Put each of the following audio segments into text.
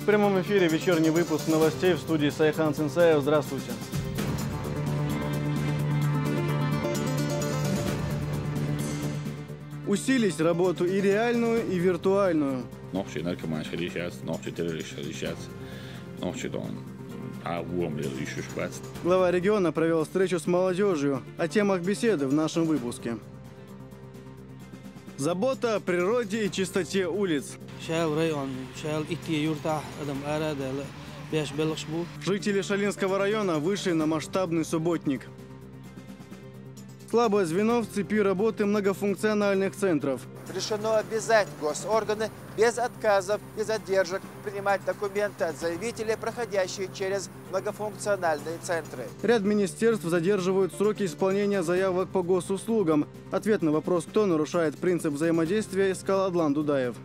В прямом эфире вечерний выпуск новостей в студии Сайхан Цинцаев. Здравствуйте. Усилить работу и реальную, и виртуальную. Глава региона провел встречу с молодежью. О темах беседы в нашем выпуске. Забота о природе и чистоте улиц. Жители Шалинского района вышли на масштабный субботник. Слабое звено в цепи работы многофункциональных центров. Решено обязать госорганы без отказов и задержек принимать документы от заявителей, проходящие через многофункциональные центры. Ряд министерств задерживают сроки исполнения заявок по госуслугам. Ответ на вопрос, кто нарушает принцип взаимодействия, искал Адлан Дудаев.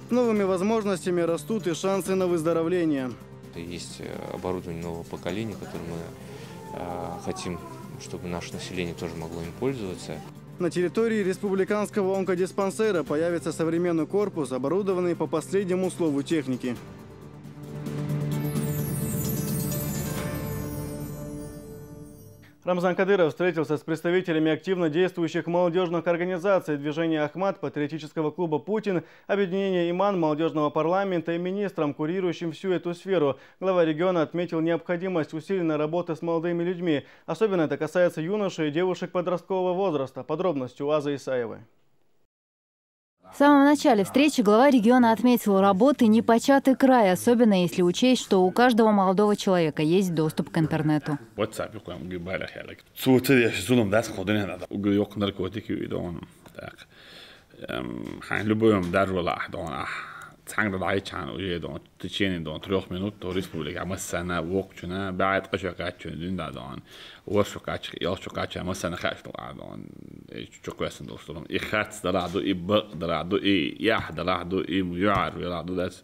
С новыми возможностями растут и шансы на выздоровление. Есть оборудование нового поколения, которым мы хотим, чтобы наше население тоже могло им пользоваться. На территории республиканского онкодиспансера появится современный корпус, оборудованный по последнему слову техники. Рамзан Кадыров встретился с представителями активно действующих молодежных организаций движения «Ахмат», патриотического клуба «Путин», объединения «Иман», молодежного парламента и министром, курирующим всю эту сферу. Глава региона отметил необходимость усиленной работы с молодыми людьми. Особенно это касается юношей и девушек подросткового возраста. Подробности у Азы Исаевой. В самом начале встречи глава региона отметил работы непочатый край, особенно если учесть, что у каждого молодого человека есть доступ к интернету. تانگ دایی چند اوجه دان تچینی دان 3 minut تو ریسپوبلیک اما سنه وقت چونه بعد قشقت چندین دادان ورشقت یا شقت اما سنه خشت دادان چوکوسن دوستم إخات درادو إب درادو إيح درادو إميار درادو داس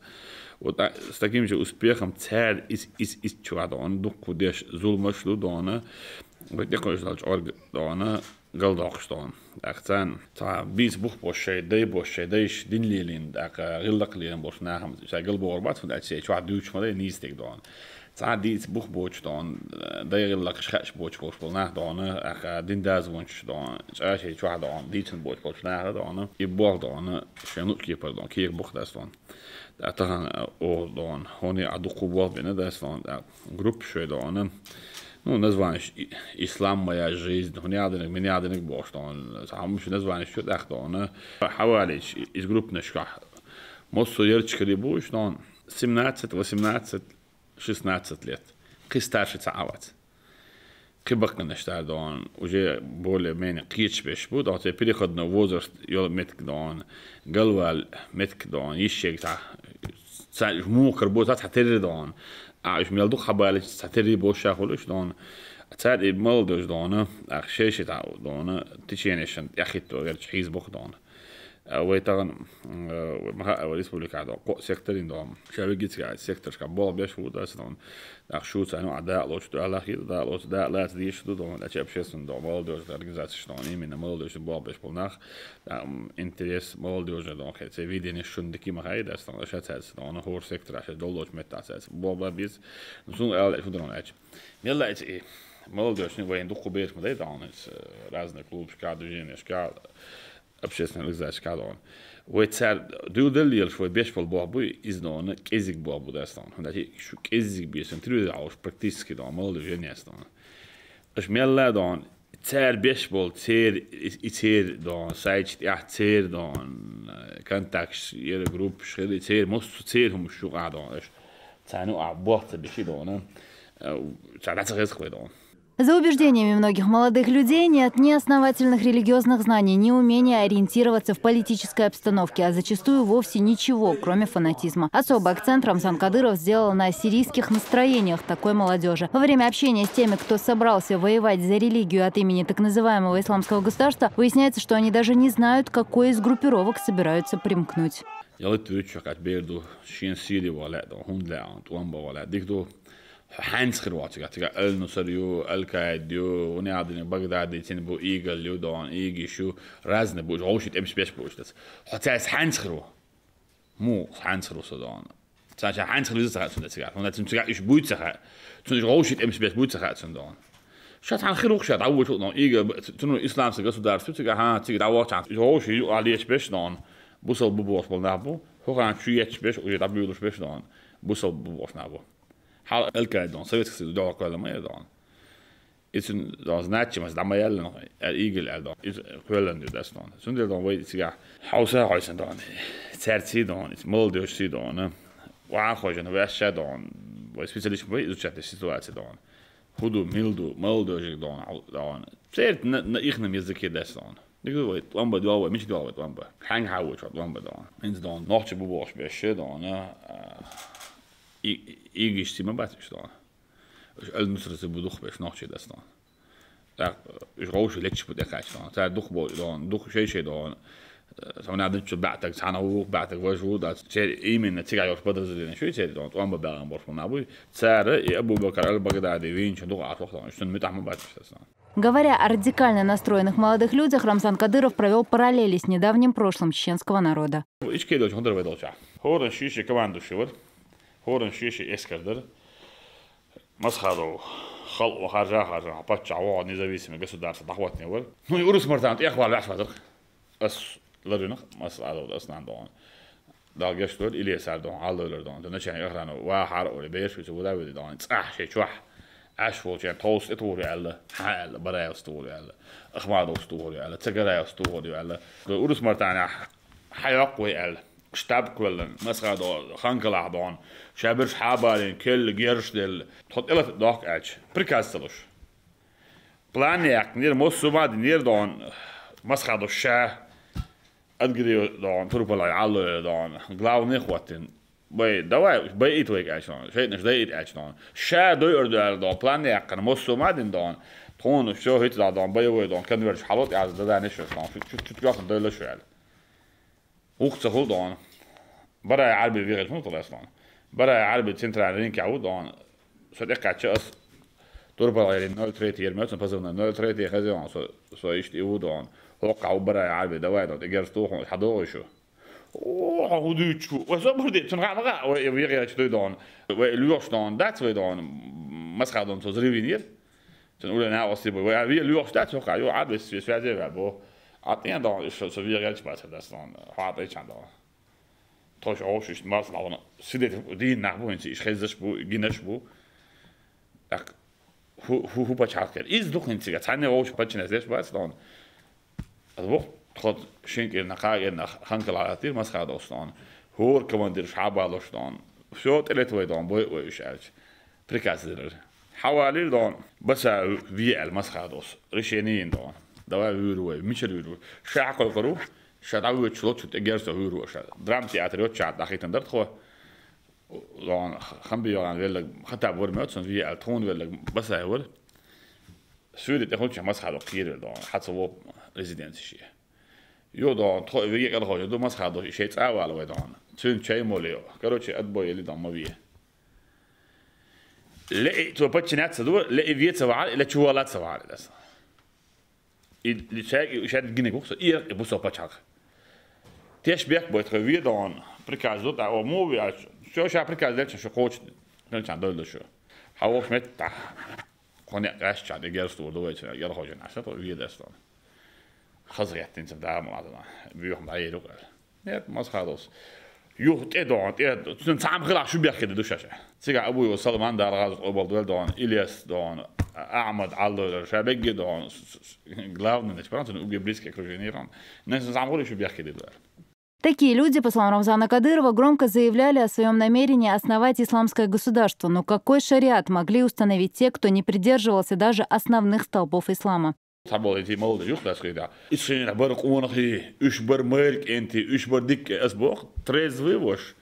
وتستقيم جو أسبيخم تار إس شو دان دو كودش ظلمش لو دانه وتيكوش دالش أرج دانه قلداقشتان اختن تا 20 boş şeydeş dinleyelim gıllakliyen boş naham şagıl borbat fun açı şu adüç made nistek don ta dit boş don da gıllak şaş boş bol nah don din daz wunsch don şey şu don ditin boş nah don ibor don şunu ki pardon ki boş das don ta o don honi adu kubol bene das don grup şey don. Ну, назваешь ислам моя жизнь, من يعدنك بوشتون، سامش назваешь شو داخلونه، حوالي из групп نشكح، مصر يرتشكلي بوشتون 17, 18, 16 лет, كي старше تعاوت، كي بقى نشتغل دون، وجي более менее قيتش بيش بود، أو تبي خدنا возраст يلا متك دون، قلوال متك دون، يشيك تاع مو كربوتات حتري دون. عايش ميلدو خبالش ستري بوشا خلوش دون تاد مالدوش دون اخشيش تاع دون تشينيشن ياخيتو غير حيز بوخ دون ويتغن ما ريسبوبليكا دون سيكتورين دون شابيجيت قاعد سيكتور كبول بيش وداس دون اخشو تاع عداء لوش دو الله خير دا لوش دا لا تديش دون اتشاب شيسن دون مالدوش organizatie دون من مالدوش بول بيش بولناخ انتريس مالدوش دون خير سي فيديو شندكي ما هاي داس دون شاتس دون هور سيكتور عشان دولوش متاساس بول بيز نسون ال شو دون اتش يلا اتش ايه مالدوش وين دو خبير ما دون разные клубы движения общественная организация кадон. ويتسال دو دليل شوي بيش بالبابو إزدان كيزيك بابو داستان. هندي شو كيزيك بيشن تريد عاوش براكتيس كده عمل ده جنيه استان. إيش ميلا دان تسال بيش بال تير دان سايج تير دان كونتاكس يلا جروب شغل تير مست تير هم شو قاعدان إيش تانو عبارت بشي دانه. تعرف غير خوي دان. За убеждениями многих молодых людей нет ни основательных религиозных знаний, ни умения ориентироваться в политической обстановке, а зачастую вовсе ничего, кроме фанатизма. Особый акцент Рамзан Кадыров сделал на сирийских настроениях такой молодежи. Во время общения с теми, кто собрался воевать за религию от имени так называемого исламского государства, выясняется, что они даже не знают, к какой из группировок собираются примкнуть. حنس خرواتي قاعد النصريو الكايديو ونعدني بغداد تنبو ايجل يودون ايجي شو رازنا بوش عوشت امش بيش بوش داس حتى حنس خرو مو حنصر صدان تاش حنصر لسه خاص تسيع هنا تمسك ايش بويتسخ تنج روشيت امس بس بويتسخ صدان شات عن خير وخشات عود شو نو ايجا تنو الاسلام سجس دار تسيع ها تيجي دعوات عن روشي عليه سبيش دان بوصل ببوس بالنابو هو كان شو سبيش ويدبلو سبيش دان بوصل ببوس نابو حال الكادون سويت دور كل ما يدان إذن das netje mas damma jelle nog eagle dan is kwellen das dan sunde dan weet siga hausa huisen dan terzi dan is molde si dan wa khojen wesha dan wa specialish bij izuchat de situatie dan hudu mildu molde dan zert na ikhnem yazike das dan dik weet wamba dawa mich dawa wamba hang hawo chat wamba dan ins dan nochtje beboos besje dan igish sima batsch dan المسرس بدخ باش نحشي دستان تا روش ليتش بدكاش تا دخ بو دون دخ شي دون سونا دنت بعتك سانا هو بعتك وجو دا تشي ايمن تيغا يوش بدرزلين شو تشي دون وان ببران بورف نابو تسار ابو بكر البغدادي وين دخ اطلق شنو متاح بعد دستان. Говоря о радикально настроенных молодых людях, Рамзан Кадыров провел параллели с недавним прошлым чеченского народа. مسخروا خلق وخارجها باتش عواد نزاويسي من государства دعوتني ول ну и урус мартан إخوة العش فادر أس لرينا مسألة أصلا دون دا جشتول إلي سردون على لردون تنشان يخرانو واحد أو لبيش في سودا ودي دون شيء شوح أشفول شيء توست توري على حال براي أستوري على أخبار أستوري على تجارة أستوري على урус мартан حياقوي على شتاب كلن مسخة دون خانكلا دون شابرش حابالين كل جيرش دل تحط إلى داك أج بريكاستلوش بلانيك نير موسوماد نير دون مسخة دون شاه أدقري دون تروبلا يعلو دون غلاو نخواتين باي دواي باي إيتويك أج دون شيء نش دايت أج دون شاه دوير دون بلانيك كان موسوماد دون تون شو هيت دون بايوي دون كنورش حالات يعني ده نشوف دون شو تبيعهم دولة شو يعني وقت هو دون برا عربي فيغل مو طلع أصلاً برا عربي سنترال رينك عود دون صدق عشاء تربى غير 0.3 يرمتون بزمنا 0.3 خزيون سو يشتي يودون وقعوا برا عربي دواء دون تجرستوهم حضور شو أوه هدوء شو وصبر تنقع ويغير شو دون ويلوش دون دات ويدون مسخ دون تزريبينير تنقول أنا وصيب ويلوش دات وقع يو عربي سويسوي بابو عطينا دون شو سويغير شو بس داس دون حاطي كان دون توش عوش ما صلنا سيدت دين نحبو انت ايش خزش بو جينش بو اك هو بچاكر از دوخ انت تاني عوش بچنازش باس دون ادو خد شينكر نقاير نخ خنقلاتير مسخ دوستان هور كماندير شعبالوش دون شو تلت وي دون بو ويش الج بريكازدر حوالي دون بس في المسخ دوس ريشينين دون دوا ويرو ميشل ويرو شاقل قرو شادوي تشلوت تجرسو هورو شاد درام تياتر شاد دقيقة درت خو لون خمبي يان ولا حتى بور ماتسون في التون ولا بس هول سودي تاخذ شي مسخه كثير دون حتى هو ريزيدنسي شي يو دون تو في قال هو دو مسخه شي تصاوا على دون تون شي موليو كروتشي ادبو اللي دون ما بيه لا تو باتشنات صدور لا فيت سوال لا تشوالات سوال بس اللي شاي شاد جيني بوكس ايه بوسو باتشاك تيش بيك بوت خوي دون بريكازو دا او مو شو شا بريكازل شو كوتش كان عندو شو هاو مت كوني غاش تشاد جيرستو دو ويت يلا خوجن عشان تو في داستون خزريت انت دا مو هذا بيهم باي لو نيت ماس خلاص يو تدون تنصعم غلا شو بيك كده دوشاشه سيغا ابوي وسلمان دار غاز اوبل دون الياس دون احمد علو شابك دون главное неспроста у близких окружений не замолвили شو بيك كده Такие люди, по словам Рамзана Кадырова, громко заявляли о своем намерении основать исламское государство. Но какой шариат могли установить те, кто не придерживался даже основных столпов ислама? Sabbaliti molde just dat scheda. Is geen berg onige, usber merk enti, usber dik asbog, трезвый вош.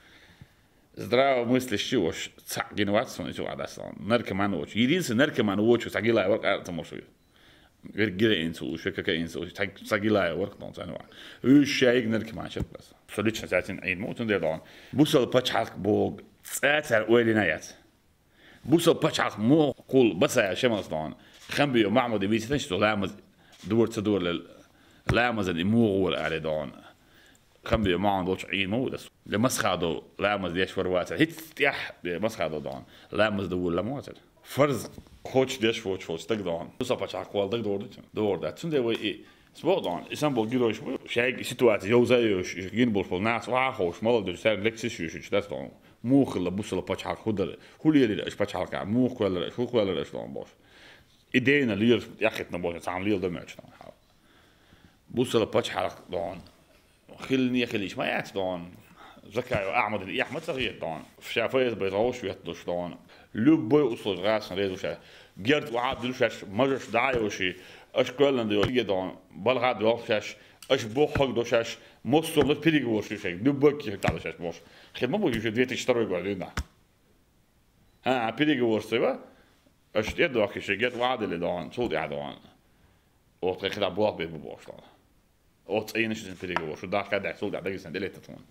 Здраво мыслящий вош, генерация не чувствует. Наркоман вош. Единственный наркоман вош, сагилай ворк, это может. Гире инсу, шека инсу, сагилай ворк, он знает. Ущайг наркоман чет бас. Солично затин айн мутон дедон. Бусал пачак бог, цатер уэлинаят. Бусал пачак мо кул баса шемасдон. خنبي ومعمد بيتنش تو لامز دور تدور لامز الامور على دون كم دي ما عندوش عين مودس لمسخادو لامز ديش فرواتر هيت تيح مسخادو دون لامز دول لمواتر فرز خوش ديش فوش تقدون وصفش عقوال تقدور دور ده تسندي وي سبوق دون اسامبول جيروش شيء سيتواتي يوزايوش يجين بول ناس واخوش مال دو سير لكسيش يوش داس دون موخ لا بوصل باش حق خدر هولي اش باش حق موخ ولا شو ولا اش دون باش ايدينا لير ياخذنا باش تعمل لير دمج دون بوصل باش حق دون خلني خليش ما يعت دون زكايو احمد اللي احمد صغير دون شافيت بيروش ويتدوش دون لوبوي وصل راس ريدوش جرت وعاد دوش مجش دايوشي اش كلن دو دون بلغا دوش اش بوخ دوش موستو لت بيريغوش شي لوبوكي تاعش باش خدمه بو يجي ديت يشتروا يقعدوا ها بيريغوش سوا اش يدو اخي شي جت وعاد اللي دون صوت قاعد دون او تخدا بوخ بيبوش دون او تاينش بيريغوش دا قاعد صوت قاعد يسند ليت تون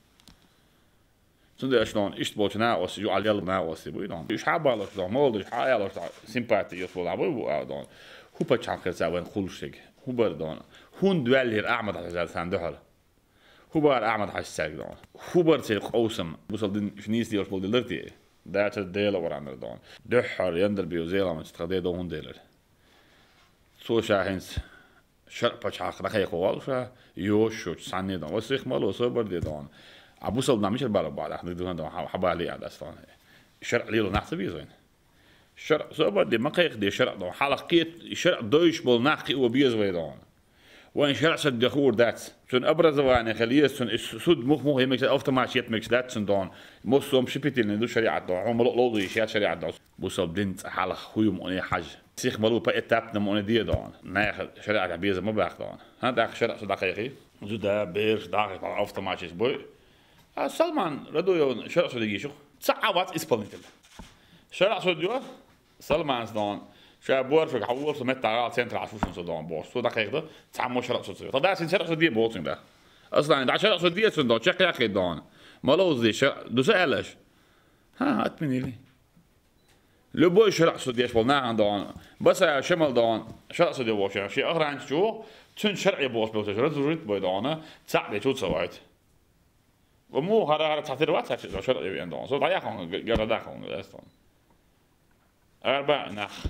Zonder als je dan iets boos na was, je al jaren na was, je dan. Je schaapballen dan, maar dus hij alles sympathie is voor dat we dan. Hoe pak je het zo een goedsig? Hoe ben dan? Hoe duel hier Ahmed had gezegd aan de hal? Hoe ben Ahmed had gezegd dan? Hoe ben zich awesome? We zullen de Chinese die als wel de lirtie. Dat is delen waar andere dan. De hal jender biozela met strade dan hun deler. Zo zeggen ze. Sharp pak je dat je gewoon zo. Josh, Sanne dan. Was zich maar los over die dan. أبو صل نعمش البلد بعد إحنا ندون ده حبالي على أصلاً الشرع ليلو نحسب زين الشرع صعب دي ما قيق دي شرع ده حلقيت الشرع دويش بالنحقي وبيزوي ده وين شرع صد دخور دات سن أبرز وانه خليه سن سود مخ يمكن أوتوماتيك ميكس دات سن دون مصوم شبيتين ندو شريعة ده هم لو يشيات شريعة ده بوصل دنت حلق خويم أني حاجة سيخ ملو بقيتات نموني دي ده ناخد شريعة بيز ما بياخد ده هذا شرع صد دقيقي زودا بيرش داخل أوتوماتيك بوي سلمان ردو شرع سودي شو ساعات إسبانيتل شرع سودي سلمان دون شابور في حوور في متى على سنتر عشوش سودان بوش سو دقيقة تعمل شرع سودي طب ده شرع سودي بوتين ده أصلاً ده شرع سودي سودان شكل يا أخي دون مالوز دي شرع دو سألش ها أتمنى لي لو بوي شرع سودي إسبانيا دون بس شمال دون شرع سودي بوش شيء آخر عن شو تون شرع بوش بوش شرع سودي بيدونه تعب شو سويت ومو هذا تحت الوقت هذا شرط يبي عندهم صوت عياهم جرا داخلهم أصلاً أربعة نخ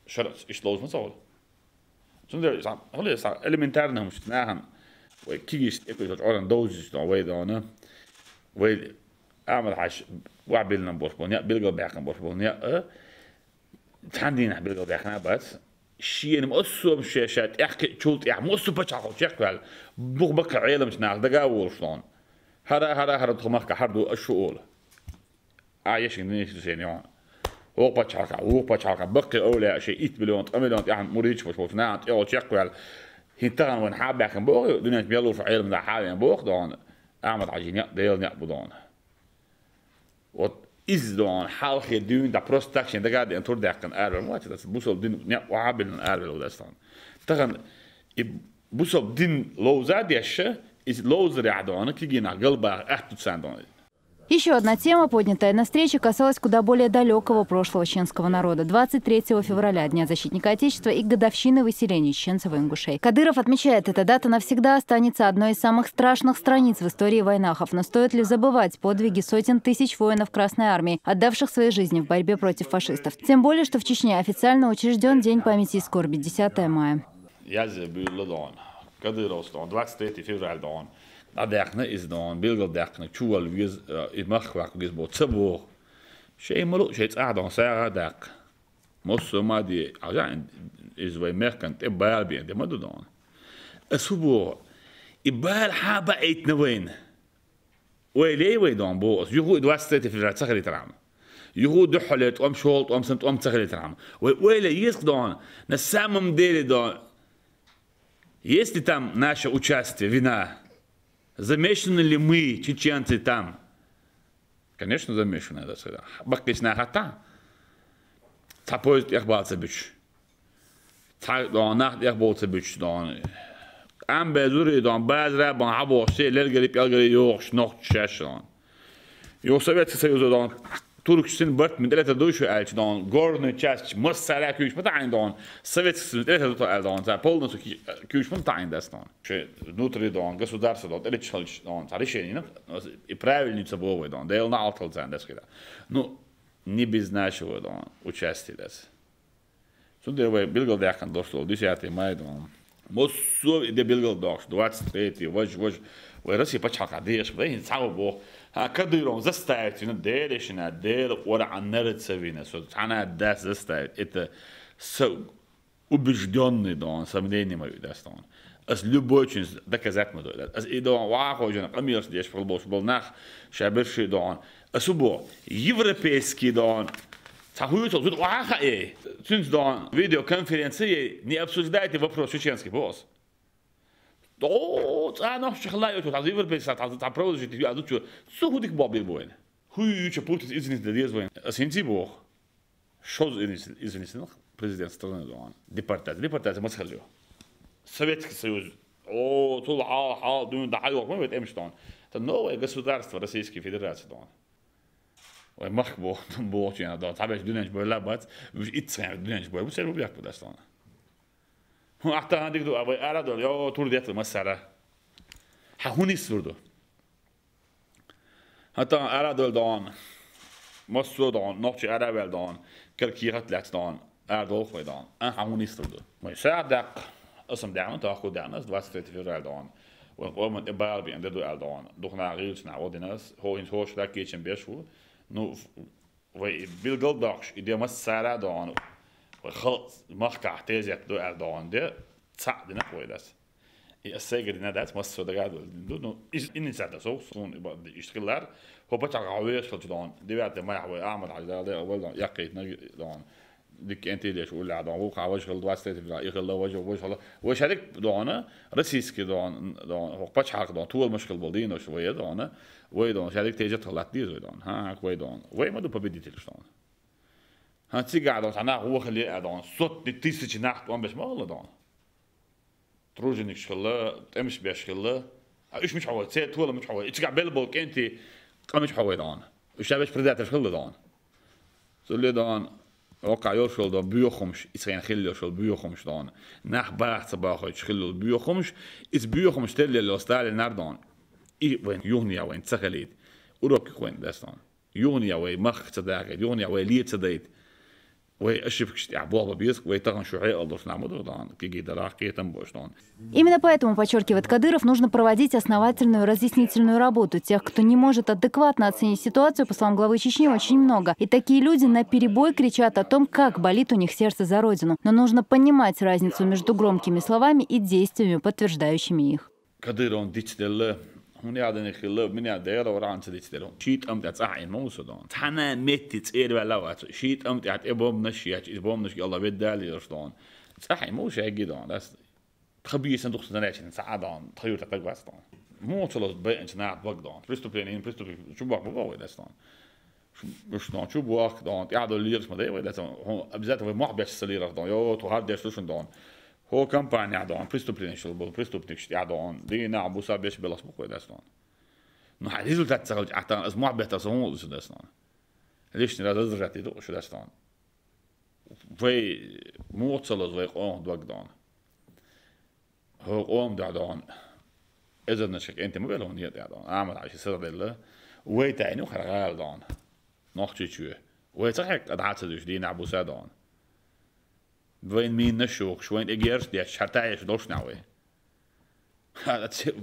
شرط إيش لوز مسؤول سندر صار هلا صار elementarna مش ناهم وكيش يكون جوران دوزش ده ويدانا ويد أعمل حاش وعبلنا بوربونيا بيلقى بيحكم بوربونيا تحدينا بيلقى بيحكم بس شيء مقصو بشاشات احكي شولت يعني مقصو بتشعل شكل بقى عيلة مش ناخد دقاور شلون هذا تخمك حردو الشؤول عايش الناس زين هو بتشعل بقي أولى شيء 8 مليون يعني مريض مش ناعت يا شكل هنتغن وين حابة كان بوق دنيا بيلو في عيلة من حاليا بوق دون أعمل عجين ديل نقبضون وإز دون حال خدون دا بروستاكشن دا قاعد أنتور داكن أربع ما تدرس بوصل دين وعابل أربع لو داستان تغن بوصل دين لو زاد يشه из лоузера дона кигина голба ахтут сандон. Еще одна тема, поднятая на встрече, касалась куда более далекого прошлого чеченского народа. 23 февраля, Дня защитника Отечества и годовщины выселения чеченцев и ингушей. Кадыров отмечает, эта дата навсегда останется одной из самых страшных страниц в истории войнахов. Но стоит ли забывать подвиги сотен тысяч воинов Красной Армии, отдавших свои жизни в борьбе против фашистов? Тем более, что в Чечне официально учрежден День памяти и скорби, 10 мая. Кадыров 23 февраля дон. Адекна из дон, билгал декна, чуал виз имахвак виз боцбо. شيء ملو شيء قاعد ساعة داك. مصر ما دي عشان إذا مكان تبال بين دي ما دون. أسبوع إبال حابة إيت نوين. ويلي ويدون بوس يهود 23 فبراير سخري ترام. يهود حلت أم شولت أم سنت أم سخري ترام. ويلي يسقدون نسامم ديلي دون. Есть ли там наше участие, вина? Замешаны ли мы, чеченцы, там? Конечно, замешаны, это сказать. Баккичная хата. Тапоет их балцебич. Нахт их балцебич. Ам безури, баз рабан, або, все, лергерип, елгери, йох, шнох, чешан. И у Советского Союза, Turkistan bart min delta doishu elch don gornu chast masara kuch patain don советский delta do don за полностью kuch patain дастон че внутри don государство don элечалч don решение и правильница бовой don дел на алтал зан дескада ну не без нашего don участия дас сундервай билгал дякан дошло 10 мая don мосо де билгал дош 23 вож Россия почака деш блин саубо كديرون زستايت نديرش ندير ورا عن نرتسفينا سو انا داس زستايت это so убежденный дон сомнений мою дастон as любой чин доказать мы дой as и дон вахо жена камерс деш футбол был нах шаберши дон асубо европейский дон Захуют тут ваха синс дон видеоконференции не обсуждайте вопрос чеченский босс О, а наш хлаю тут азивер без та продажи ти азу чу сухудик бабил боен. Хуй чу путит извинит да дезвоен. Сентибо. Что извинит нах президент страны дон. Департамент масхалю. Советский Союз. О, тул дун да хайо мы это эмштон. Это новое государство Российской Федерации дон. Ой махбо болчина да табеш дунеш бола бат. Итсен дунеш бола. Все рубляк подастон. حتى عندك دو أبغى أرادو يا طول ديت المسألة هوني سردو حتى أرادو دان مسو دان نقش أرابل دان كركيرات لات دان أرادو خوي دان هوني سردو ما يساعد دق اسم دعم تأخذ دعناس 23 فبراير دان ومن إبال بين دو دان دخنا غيرش نعودناس هو إن هوش لا كيتشن بيشو نو وبالقلب داش إذا مسألة دان خلص مقطع تيزيت دو أردوان ده تصعدنا كويس السجل ندات مصر ده قاعد دو إني ساعة صون يبغى يشتغلار هو بتاع عويش خلصان دي بعد ما يحوي أعمل على ده أول يقيت نجي دان ديك أنت ليش ولا عدان هو عويش خلص واسطة يخلص وجه وش هذيك دانا رئيس كدان هو بتاع دان طول مشكل بلدين وشوية دانا ويدان هذيك تيجي طلعت دي زودان ها كويدان وين ما دو ببديت لشان هاتي قاعد أنا هو خلي قاعد صوت تيسج نحت وأنا بس ما الله دان تروجنك شغلة تمش بيش شغلة إيش مش حوالي سيد ولا مش حوالي إيش قاعد بلبوك أنت مش حوالي دان إيش تبيش بدأت شغلة دان سولي دان وقع يوشل دان بيوخمش إسرائيل خلي يوشل بيوخمش دان نح بعد صباح يشخلوا بيوخمش إس بيوخمش تلي اللي استعلى النردان إيه وين يونيا وين تسخليد وروك وين داستان يونيا وين مخ تداعي يونيا وين ليه تدايد Именно поэтому, подчеркивает Кадыров, нужно проводить основательную разъяснительную работу. Тех, кто не может адекватно оценить ситуацию, по словам главы Чечни, очень много. И такие люди наперебой кричат о том, как болит у них сердце за родину. Но нужно понимать разницу между громкими словами и действиями, подтверждающими их. Hon hade en kille, men jag delar och rann till det. Shit om det är en mosadon. Hanna mitt är det väl att shit om det är bomnas shit, är bomnas alla vet där i stan. صح مو شيء جدا بس خبيث صندوق سنوات سعادان تغير تقوى مو خلاص بقى انت نعت بقدان بريستوبلين شو بقى بقى دستان شو شو بقى دان قاعدوا اللي يرسم ده ولا هو بالذات هو ما بيش سلير دان يو تو هارد ديش دان هو كامبانيا دان بريستوبلين شو بريستوبلين دان دي نعم بوسا بيش بلاس بقى دستان نو هذا ريزولتات سهل حتى از ما بيت تصون دستان ليش نرى درجات دو شو دستان في موصل زي قوم دوغدان هو قوم دعدان إذا نشك أنت ما بيلون يدعدان أعمل عشان سر دلله ويتعني وخرجال دان نحكي شو ويتحك أدعات دين أبو سادان وين مين نشوك شوين إجيرس دي شرطايش دوش ناوي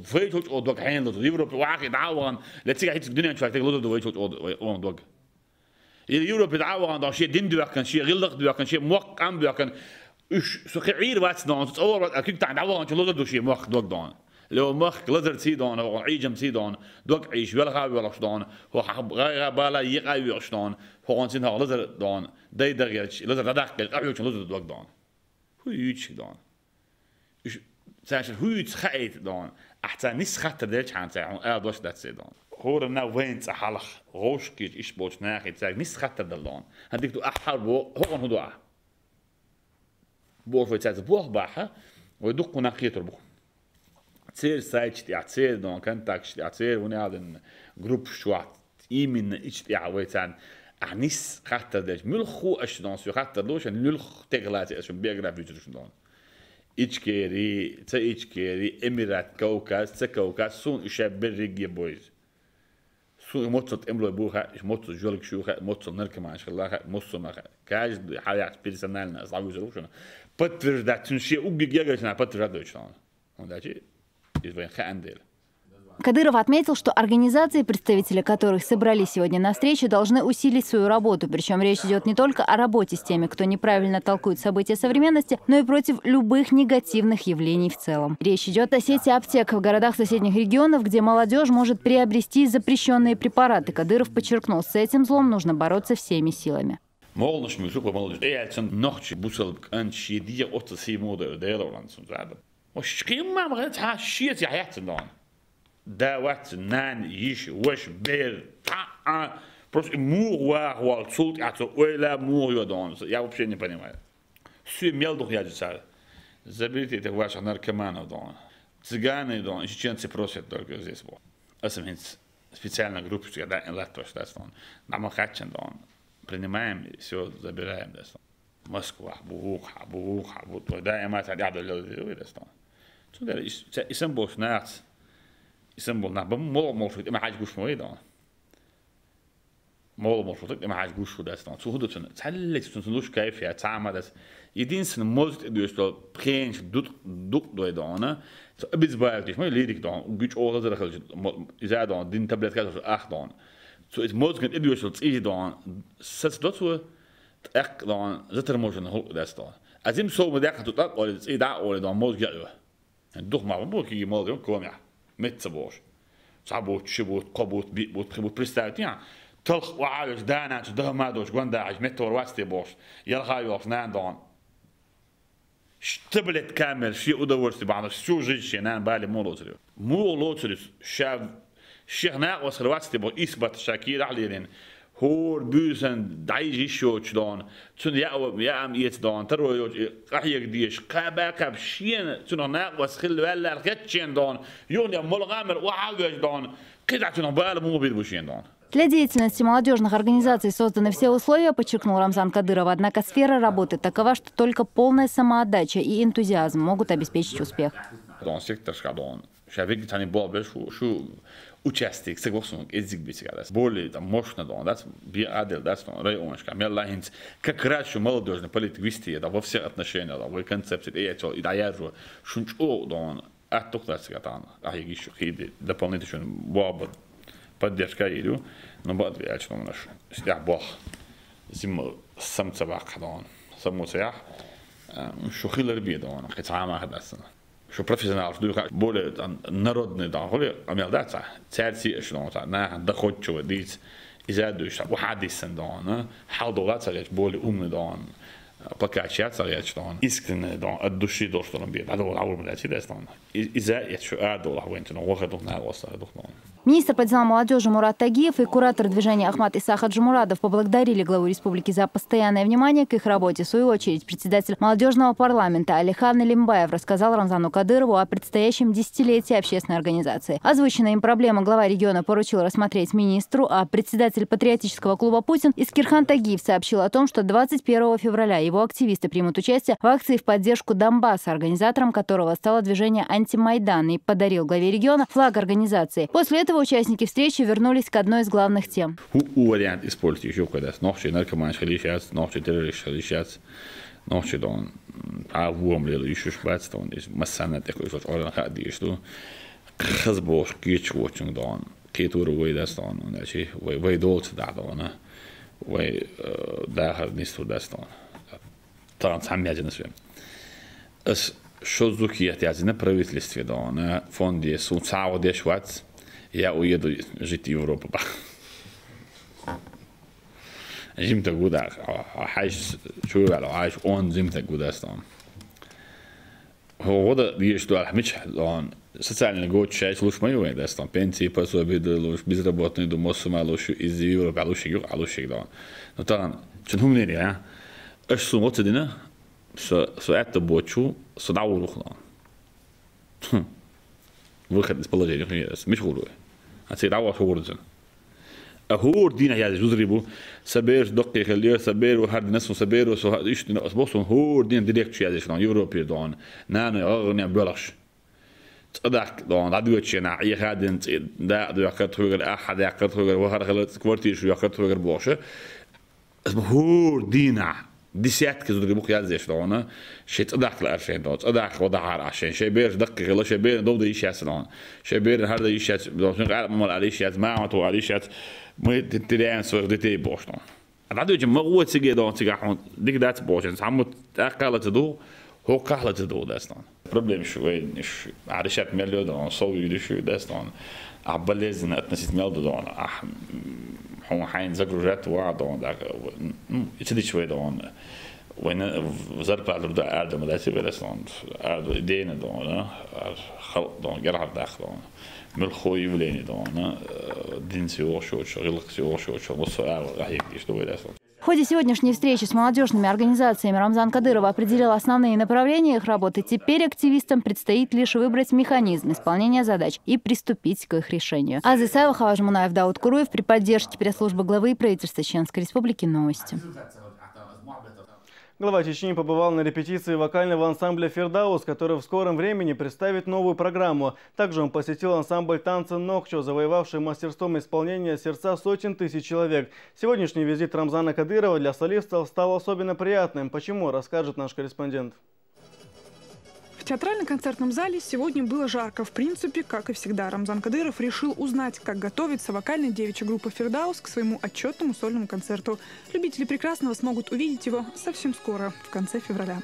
في توش أودوك حين لطو يوروب واحد عوان لا تيجي حيت الدنيا شوي تقول لطو توش أودوك اليوروب يدعوا عن شيء دين دوا كان شيء غلق دوا كان شيء موق عم دوا كان إيش سخير وقت دان تصور أكيد تعدوا عن شيء لطو شيء موق دوق دان لو موق لزر سيدان أو عيجم سيدان دوق عيش ولا غاوي ولا شدان هو حب غير بالا يقاوي شدان هو عنسين ها لزر دان داي درجة لزر رداق القاوي شو لزر دوق دان هو يجي دان إيش ساشر هو يتخيط دان أحسن نس خطر ديش عن ساعة دوش دات سيدان هور نا وين تحلق روشكيج إيش بوش ناخي تاعك نس خطر دلان هديك دو أحر بو هون هدوء بور في تاعك بوه باحة ويدق ناقيت ربو تصير سايتش تاع تصير دون كان تاكش تاع تصير ونعدن جروب شوات إيمن إيش تاع ويتان Anis خاطر داش ملخو أشدون سو خاطر دوش نلخ تغلاتي أشون بيغرافي جرشدون إيشكيري تا إيشكيري إميرات كوكاس تا كوكاس سون إشاب بالرجية بويز سون موتسوت إملو بوها إش موتسوت جولك شوخة موتسوت نركمانش خلاها موتسوت كاج حياة بيرسونالنا أصعب يزروشنا подтверждать тунши угигягачна подтверждать он дачи извин хандел. Кадыров отметил, что организации, представители которых собрались сегодня на встрече, должны усилить свою работу. Причем речь идет не только о работе с теми, кто неправильно толкует события современности, но и против любых негативных явлений в целом. Речь идет о сети аптек в городах соседних регионов, где молодежь может приобрести запрещенные препараты. Кадыров подчеркнул, с этим злом нужно бороться всеми силами. Молодежь мужик, молодежь. Эйцен ночи бусал анчи дия отца симода дейлоран сунзада. وش كيما بغيت ها شيت يا حياتي دون. دعوات نان يش وش بير просто мур вал султ ато ойла мур йодон. Я вообще не понимаю. Все мелдух я дичал. Заберите этих ваших наркоманов дон. Цыгане дон, чеченцы просят только здесь вот. Особенно специальная группа, что я да латош да дон. Нам хотим дон. Принимаем и все забираем да. Москва, буха, да, и мать рядом люди да. Что это? Исамбул шнарц. Исамбул на мол может ما حاجة قوش مويدا. مول مرفوضك ما حاجة قوش وده استان. شو هذا شنو؟ تعلق تنسلوش كيف يا تعمل ده. يدين سن موزت إدوشتو برينش دوك دويدانا. أبيز بايك ما يليدك دان. وجيش أول هذا دخل إذا دان دين تبلت كذا أخ دان. So het mogelijk idioot is dan zet dat zo echt dan zet er mogelijk een hoop dat dan. Als je zo met dat dat al is dat al dan mogelijk ja. En toch maar mogelijk mogelijk kom ja met z'n boos. Sabot, shibot, kabot, bitbot, khibot prestaat ja. Toch waarom daarna te doen maar dus gewoon daar is met door wat die boos. Je ga je of na dan. Stablet kamel شيء ودورت بعض شو جيش أنا بالي مو لوتري مو لوتري شاب شيخنا وصلوات تبغى إثبات شاكير علينا هو بيزن دايجي شوش دون تون يا أم يتدون تروي أحيك ديش كابك بشين تون ناقص خل ولا الكتشين دون يوم يا ملغامر وعاجش دون كده تون بال مو بيربوشين دون. Для деятельности молодежных организаций созданы все условия, подчеркнул Рамзан Кадыров. Однако сфера работы такова, что только полная самоотдача и энтузиазм могут обеспечить успех. Участник, согласен, язык беседы. Более там мощно, да, биадел, да, районшка. Меллахинц, как раньше молодежная политика вести, да, во всех отношениях, да, в концепции, и да, я же шунчо, да, а то класс, да, а я еще хиди, дополнительно, баба, поддержка иду, но бад я что наш, я бог, зим сам цабак, да, саму цех, шо хилер би, да, хитама хадасна. Что профессионал, что более народный, да, более амелдаться, церти, что он на доходчиво дить, изядуешь, ухадисен, да, халдолаться, более умный, да, покачаться, что он искренне, да, от души до что он бьет, а до лавру блядь, да, что он изя, что адол, вентно, выходу на лоса, духно. Министр по делам молодежи Мурат Тагиев и куратор движения Ахмат Иса Хаджимурадов поблагодарили главу республики за постоянное внимание к их работе. В свою очередь, председатель молодежного парламента Алихан Илимбаев рассказал Рамзану Кадырову о предстоящем десятилетии общественной организации. Озвученные им проблемы глава региона поручил рассмотреть министру, а председатель патриотического клуба «Путин» Искирхан Тагиев сообщил о том, что 21 февраля его активисты примут участие в акции в поддержку Донбасса, организатором которого стало движение «Антимайдан», и подарил главе региона флаг организации. После этого участники встречи вернулись к одной из главных тем. Вариант используйте еще когда-то. Ночи наркоманские лишатся, ночи террористы лишатся, ночи дон, а вуамлели еще шпац, дон, из массана такой вот орган хади, что хазбош кичвочинг дон, китуру вейдас дон, значит, вейдолцы да дон, вей дахар нисту дас дон. Таран сам яден свем. Что зукият яден правительстве дон, фонде сунцаво дешвац. Я уеду жить в Европу. Зимта гуда, а хайш чувал, хайш он зимта гуда стан. Вот есть что алхмич, он социальный год часть луч мою это стан. Пенсии пособие луч, безработный дом сама луч из Европы, алушик да. Но там, что думали, а? Аж сумма цедина, что это бочу, что даурухна. Выход из положения, мешхуру. А це дава говориться. هور دينا هذا جزريبو سبير دقيق اللي سبير وهاد الناس سبير وسو ايش بوصون هور دين ديريكت شي هذا شلون يوروبي دون نانو اغني بلاش صدق دون عدوتش انا اي خادن دا دو يقطر احد يقطر وهر غلط كوارتي شو يقطر بوشه اسمه هور دينا ديسيات كزريبو هذا زي شلون شي صدق الارشين دون صدق وضع عشان شي بير دقيق الله شي بير دو دي شي شلون شي بير هذا يشات شنو مال عليه شي ما تو عليه شي ما تدري صور دي بوشتون عدو جم قوه سيجي دون سيجا ديك دات بوشن سامو اقاله تدو هو قاله تدو داستان بروبليم شوي نش عرشات مليون دون صوي دي شو داستان عباليز نتنسيت ميل دون هو حين زغرجات وعدون داك يتدي شوي دون وين وزرب على الردا ادم داسي بلاسون اد دينا دون خلق دون جرح داخل دون ملخوي وليني دون دينسي وشو شغلك وشو والسؤال راح يشتوي داسون. В ходе сегодняшней встречи с молодежными организациями Рамзан Кадыров определил основные направления их работы. Теперь активистам предстоит лишь выбрать механизм исполнения задач и приступить к их решению. Аза Исаева, Хаваж Мунаев, Дауд Куруев при поддержке пресс-службы главы правительства Чеченской Республики. Новости. Глава Чечни побывал на репетиции вокального ансамбля «Фирдаус», который в скором времени представит новую программу. Также он посетил ансамбль танца «Нохчо», завоевавший мастерством исполнения сердца сотен тысяч человек. Сегодняшний визит Рамзана Кадырова для солистов стал особенно приятным. Почему, расскажет наш корреспондент. В театрально-концертном зале сегодня было жарко. В принципе, как и всегда, Рамзан Кадыров решил узнать, как готовится вокальная девичья группа «Фирдаус» к своему отчетному сольному концерту. Любители прекрасного смогут увидеть его совсем скоро, в конце февраля.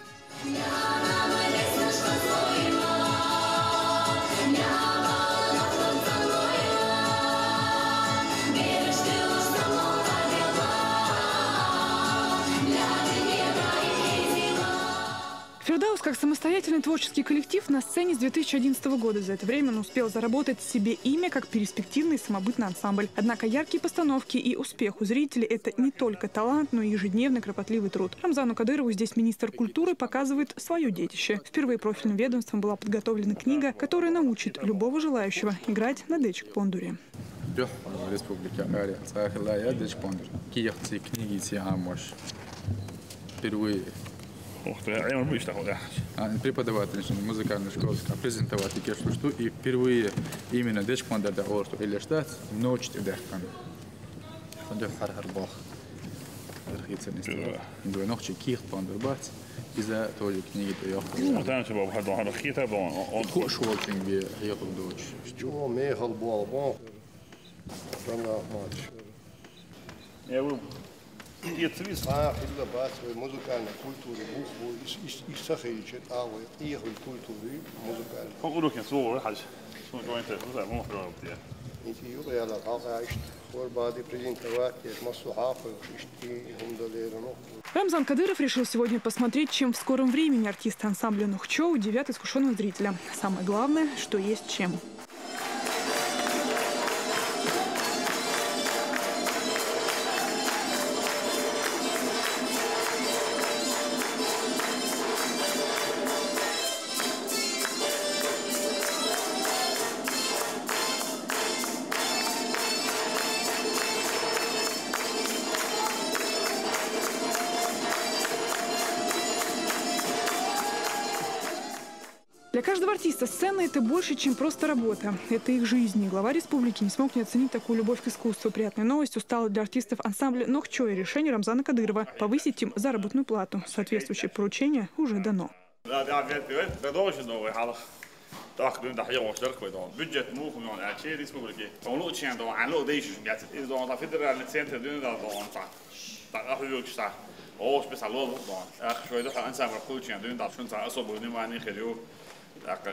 «Фирдаус» как самостоятельный творческий коллектив на сцене с 2011 года. За это время он успел заработать себе имя как перспективный и самобытный ансамбль. Однако яркие постановки и успех у зрителей – это не только талант, но и ежедневный кропотливый труд. Рамзану Кадырову здесь министр культуры показывает свое детище. Впервые профильным ведомством была подготовлена книга, которая научит любого желающего играть на дечик-пондуре. Преподаватель музыкальной школы презентовать что и впервые именно дечпондер да орту или штат ночь дехкан. Фондер харбах. До ночи кихпондер бац из-за той книги то я. Ну там же баб хадо хита бон он шволтинг би ехал дочь. Что мехал бон. Там матч. Я был يتريس إلا بس مزيكالنا كولتوري بوخ إستخيجت أوي إيه الكولتوري مزيكال. أقولك يا صور حاجة. شو كمان تفوز على مفرد بتاعي. أنت يوري على قاعدة خور بعد بريزنتوات يش مصحافة وشتي هم دليرنو. Рамзан Кадыров решил сегодня посмотреть, чем в скором времени артисты ансамбля «Нохчо» удивят искушенного зрителя. Самое главное, что есть чем. Для каждого артиста сцена – это больше, чем просто работа. Это их жизнь. И глава республики не смог не оценить такую любовь к искусству. Приятной новостью стало для артистов ансамбля «Нохчо» и решение Рамзана Кадырова повысить им заработную плату. Соответствующее поручение уже дано.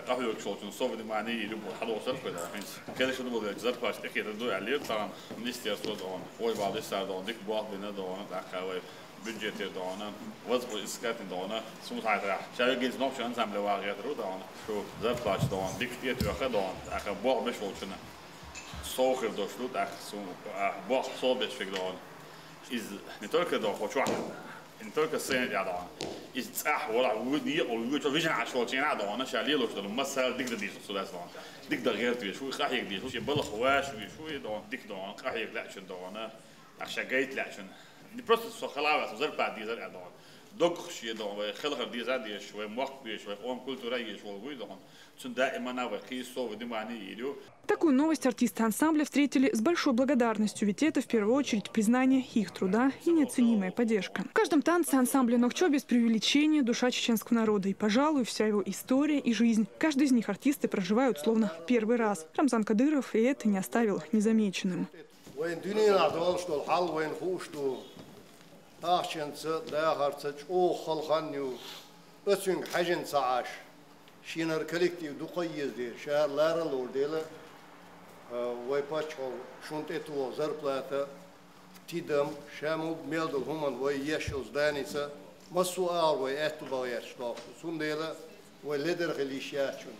قهوة شوطن صوب دماني يلبو حلو صرف كده فينس كده شو دبوا الجزر باش تكيد دو عليه طبعا نيستي أصلا دون هو بعض الساعة دون ديك بعض بينا دون دقة بيدجت دون وظف إسكات دون سموت هاي شايف جيز نوع شو أنزم لواقع درو دون شو زر باش دون ديك تيت يأخذ دون أخذ بعض مش وشنا صوخر دوشلو دخ سو بعض صوب بيش فيك دون إز نترك دون خوش واحد نترك السنة دون صح ولا ودي ويقول فيش عشان تينا دوانا شاليه لو شلون مثلا ديك دي سلاس دوانا ديك ده غير تي شو خاح يقدي شو يبلغ خواش شو دوانا ديك دوانا خاح يقلع شن دوانا عشان جايت لا شن دي بروسس سو خلاص وزر بعد دي زر دوانا دوك شي دوانا خلق دي زاد شوي موقف شوي قوم كلتوري شوي وي دوانا شن دائما ناوي كيسو ودي معني يدو. Такую новость артисты ансамбля встретили с большой благодарностью, ведь это в первую очередь признание их труда и неоценимая поддержка. В каждом танце ансамбля Нокчо без преувеличения душа чеченского народа, и, пожалуй, вся его история и жизнь. Каждый из них артисты проживают словно первый раз. Рамзан Кадыров и это не оставил незамеченным. ويباتشو شونتيتو زربلاتا تيدم شامل ميلدل همان ويشوز دانيسا مسؤال ويأتبا يشتاق سنديلا ويلدر خليشياتشون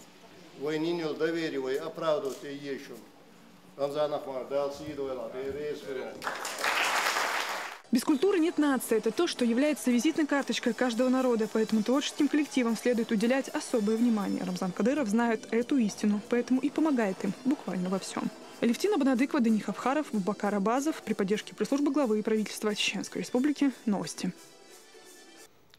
وينينيو الدويري ويأبرادو تييشون رمزان أخوار دال سيدو إلا بيريس فرين. Без культуры нет нации. Это то, что является визитной карточкой каждого народа. Поэтому творческим коллективам следует уделять особое внимание. Рамзан Кадыров знает эту истину, поэтому и помогает им буквально во всем. Алевтина Бонадыкова, Денис Абхаров, Бубакар Абазов. При поддержке пресс-службы главы правительства Чеченской Республики. Новости.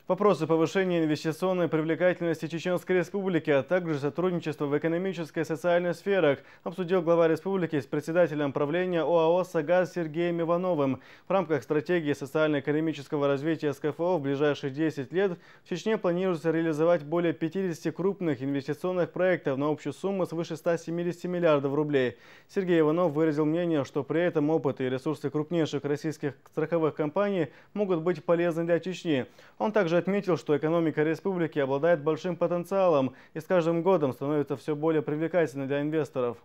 Вопросы повышения инвестиционной привлекательности Чеченской Республики, а также сотрудничества в экономической и социальной сферах обсудил глава республики с председателем правления ОАО «Сагаз» Сергеем Ивановым. В рамках стратегии социально-экономического развития СКФО в ближайшие 10 лет в Чечне планируется реализовать более 50 крупных инвестиционных проектов на общую сумму свыше 170 миллиардов рублей. Сергей Иванов выразил мнение, что при этом опыт и ресурсы крупнейших российских страховых компаний могут быть полезны для Чечни. Он также отметил, что экономика республики обладает большим потенциалом и с каждым годом становится все более привлекательной для инвесторов.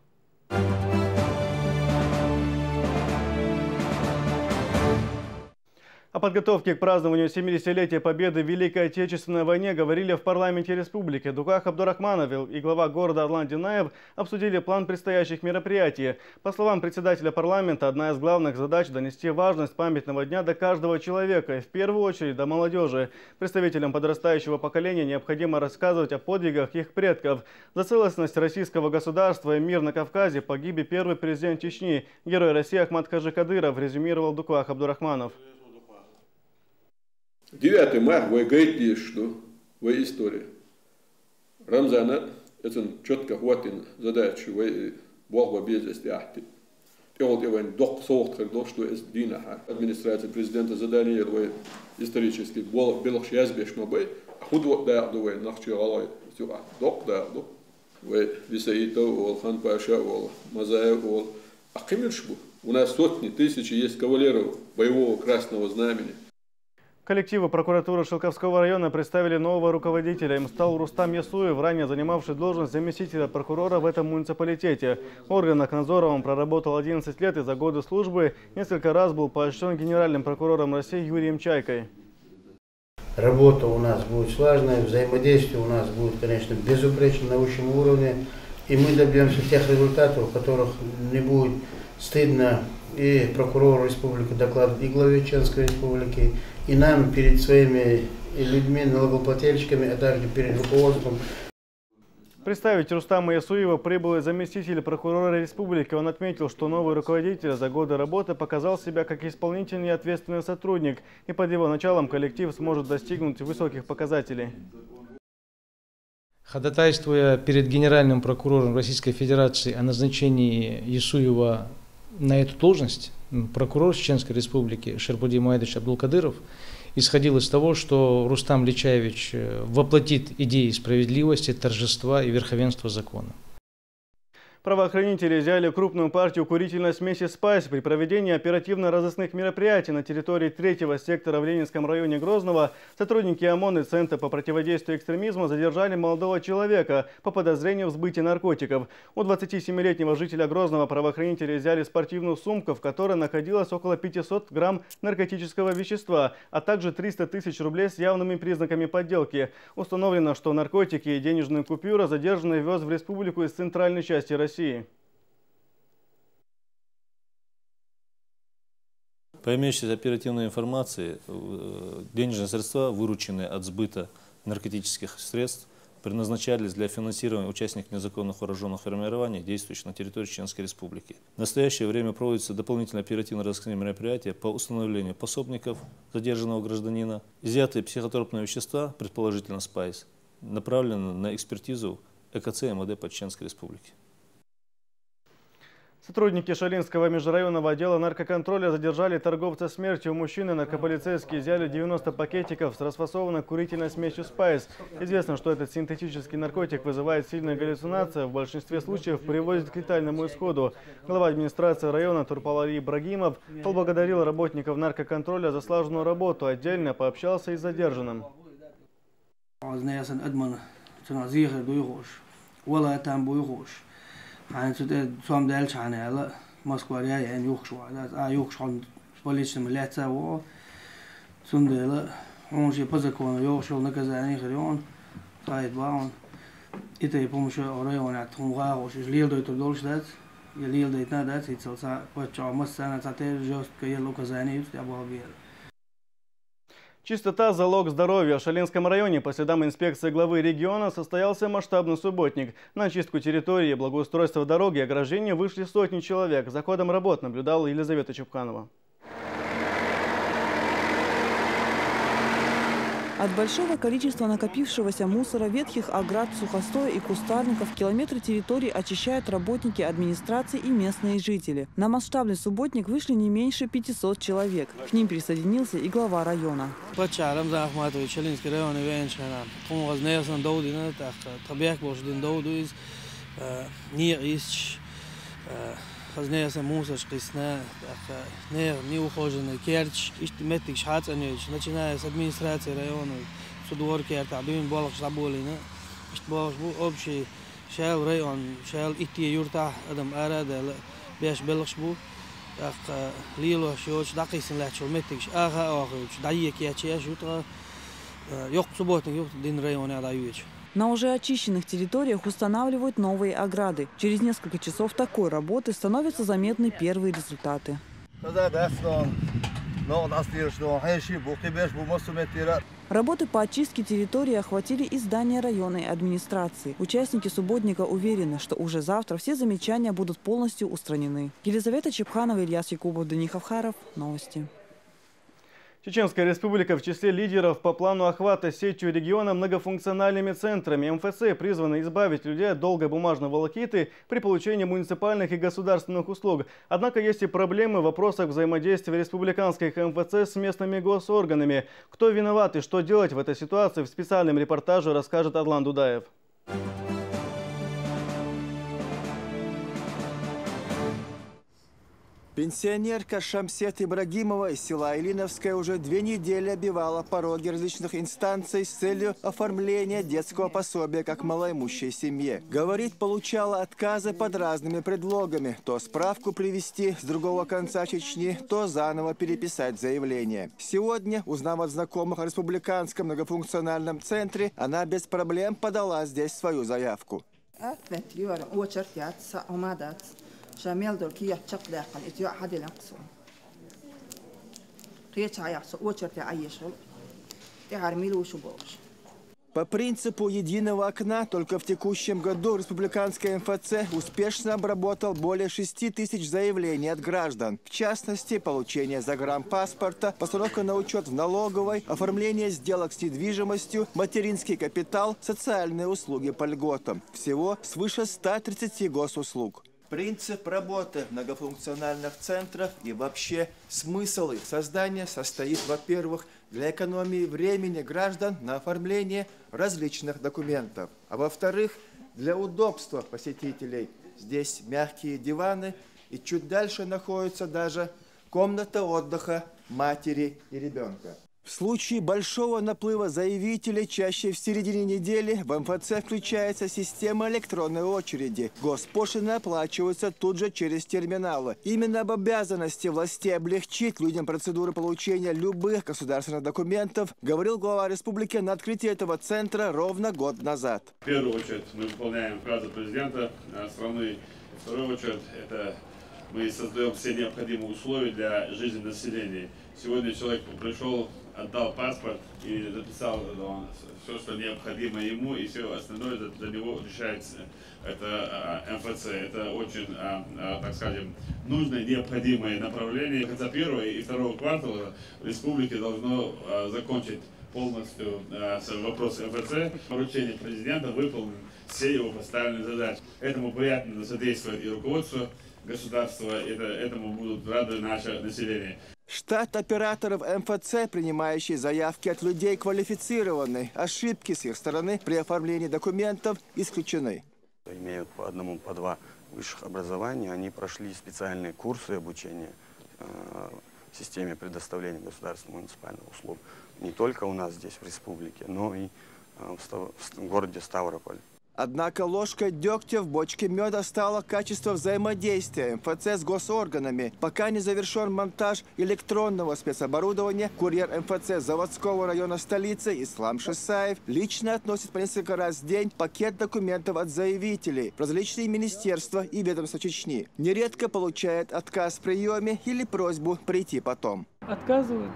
О подготовке к празднованию 70-летия Победы в Великой Отечественной войне говорили в парламенте республики. Дуках Абдурахманов и глава города Арлан Динаев обсудили план предстоящих мероприятий. По словам председателя парламента, одна из главных задач – донести важность памятного дня до каждого человека, и в первую очередь до молодежи. Представителям подрастающего поколения необходимо рассказывать о подвигах их предков. За целостность российского государства и мир на Кавказе погиб и первый президент Чечни, герой России Ахмад Кажи Кадыров, резюмировал Дуках Абдурахманов. 9 мая вы говорите, что вы история. Рамзана это четко хватит задачу вы Бог без истяхти. И вот его док соут когда что из дина администрация президента задание вы исторически было сейчас но бы худ вот да вы нахчевало все док да вы висаито Хан Паша Мазаев Ахимиршбу. У нас сотни тысяч есть кавалеров боевого красного знамени. Коллективы прокуратуры Шелковского района представили нового руководителя. Им стал Рустам Ясуев, ранее занимавший должность заместителя прокурора в этом муниципалитете. В органах надзора он проработал 11 лет и за годы службы несколько раз был поощрен генеральным прокурором России Юрием Чайкой. Работа у нас будет слаженная, взаимодействие у нас будет, конечно, безупречно на высшем уровне. И мы добьемся тех результатов, которых не будет стыдно и прокурору республики докладывать, и главе Чеченской Республики, и нам перед своими людьми, налогоплательщиками, а также перед руководством. Представить Рустама Ясуева прибыл и заместитель прокурора республики. Он отметил, что новый руководитель за годы работы показал себя как исполнительный и ответственный сотрудник, и под его началом коллектив сможет достигнуть высоких показателей. Ходатайствуя перед Генеральным прокурором Российской Федерации о назначении Ясуева на эту должность, прокурор Чеченской Республики Шерпуди Муайдович Абдулкадыров исходил из того, что Рустам Личаевич воплотит идеи справедливости, торжества и верховенства закона. Правоохранители взяли крупную партию курительной смеси «Спайс» при проведении оперативно-розыскных мероприятий на территории 3-го сектора в Ленинском районе Грозного. Сотрудники ОМОН и Центра по противодействию экстремизму задержали молодого человека по подозрению в сбытии наркотиков. У 27-летнего жителя Грозного правоохранители взяли спортивную сумку, в которой находилось около 500 грамм наркотического вещества, а также 300 тысяч рублей с явными признаками подделки. Установлено, что наркотики и денежные купюры задержанный вез в республику из центральной части России. По имеющейся оперативной информации, денежные средства, вырученные от сбыта наркотических средств, предназначались для финансирования участников незаконных вооруженных формирований, действующих на территории Чеченской Республики. В настоящее время проводятся дополнительные оперативно-розыскные мероприятия по установлению пособников задержанного гражданина. Изъятые психотропные вещества, предположительно спайс, направлены на экспертизу ЭКЦ МВД по Чеченской Республике. Сотрудники Шалинского межрайонного отдела наркоконтроля задержали торговца смертью. Мужчины наркополицейские изъяли 90 пакетиков с расфасованной курительной смесью спайс. Известно, что этот синтетический наркотик вызывает сильные галлюцинации, в большинстве случаев приводит к летальному исходу. Глава администрации района Турпалали Ибрагимов поблагодарил работников наркоконтроля за слаженную работу. Отдельно пообщался и с задержанным. يعني صام دالش عن على مسكوا يعني يوخشوا على يوخش عن بوليس ملاتة و صام دال ونشي بزكون يوخشوا نكذا خيرون طيب باون إتى يبومش أوريون عتهم غا وش ليل دوت دولش دات يليل دوتنا دات يتصل بتشوا مسنا تعتير جوست كيلو كذاني يبغى بير. Чистота – залог здоровья. В Шалинском районе по следам инспекции главы региона состоялся масштабный субботник. На очистку территории, благоустройство дороги и ограждения вышли сотни человек. За ходом работ наблюдала Елизавета Чупканова. От большого количества накопившегося мусора, ветхих оград, сухостоя и кустарников километры территории очищают работники администрации и местные жители. На масштабный субботник вышли не меньше 500 человек. К ним присоединился и глава района. Хазнеяса мусор шкисна, не неухоженный керч, иштиметик шхацаневич, начиная с администрации района, судворки артабин балах заболина, иштбалах общий шел район, шел идти юрта адам арада беш белахшбу, так лило шоч дакисен лачул метик ага ахуч дайек ячия шутра, yok субботник yok дин районе адаюч. На уже очищенных территориях устанавливают новые ограды. Через несколько часов такой работы становятся заметны первые результаты. Работы по очистке территории охватили и здания районной администрации. Участники субботника уверены, что уже завтра все замечания будут полностью устранены. Елизавета Чепханова, Ильяс Якубов, Денис Хавхаров. Новости. Чеченская республика в числе лидеров по плану охвата сетью региона многофункциональными центрами. МФЦ призваны избавить людей от долгой бумажной волокиты при получении муниципальных и государственных услуг. Однако есть и проблемы в вопросах взаимодействия республиканских МФЦ с местными госорганами. Кто виноват и что делать в этой ситуации, в специальном репортаже расскажет Адлан Дудаев. Пенсионерка Шамсет Ибрагимова из села Илиновская уже 2 недели обивала пороги различных инстанций с целью оформления детского пособия как малоимущей семье. Говорит, получала отказы под разными предлогами. То справку привезти с другого конца Чечни, то заново переписать заявление. Сегодня, узнав от знакомых о республиканском многофункциональном центре, она без проблем подала здесь свою заявку. شامل دول كي يحشق داخل إتيا حد ينقصون ريش عياس وشرت عيشون تعرميل وشبوش. По принципу единого окна только в текущем году республиканская МФЦ успешно обработал более 6 тысяч заявлений от граждан. В частности, получение загранпаспорта, постановка на учет в налоговой, оформление сделок с недвижимостью, материнский капитал, социальные услуги по льготам. Всего свыше 130 госуслуг. Принцип работы многофункциональных центров и вообще смысл их создания состоит, во-первых, для экономии времени граждан на оформление различных документов, а во-вторых, для удобства посетителей. Здесь мягкие диваны и чуть дальше находится даже комната отдыха матери и ребенка. В случае большого наплыва заявителей чаще в середине недели в МФЦ включается система электронной очереди. Госпошлины оплачиваются тут же через терминалы. Именно об обязанности властей облегчить людям процедуры получения любых государственных документов говорил глава республики на открытии этого центра ровно год назад. В первую очередь мы выполняем указы президента страны. В вторую очередь это мы создаем все необходимые условия для жизни населения. Сегодня человек пришел, отдал паспорт и записал все, что необходимо ему, и все остальное за него решается. Это МФЦ. Это очень, так скажем, нужное, необходимое направление. Конца первого и второго квартала республики должно закончить полностью вопрос МФЦ. Поручение президента выполнено, все его поставленные задачи. Этому приятно содействует и руководство государства, этому будут рады наше население. Штат операторов МФЦ, принимающий заявки от людей квалифицированный. Ошибки с их стороны при оформлении документов исключены. Имеют по одному, по два высших образования. Они прошли специальные курсы обучения в системе предоставления государственных муниципальных услуг. Не только у нас здесь в республике, но и в городе Ставрополь. Однако ложкой дегтя в бочке меда стало качество взаимодействия МФЦ с госорганами. Пока не завершен монтаж электронного спецоборудования, курьер МФЦ заводского района столицы Ислам Шисаев лично относит по несколько раз в день пакет документов от заявителей в различные министерства и ведомства Чечни. Нередко получает отказ в приеме или просьбу прийти потом. Отказывают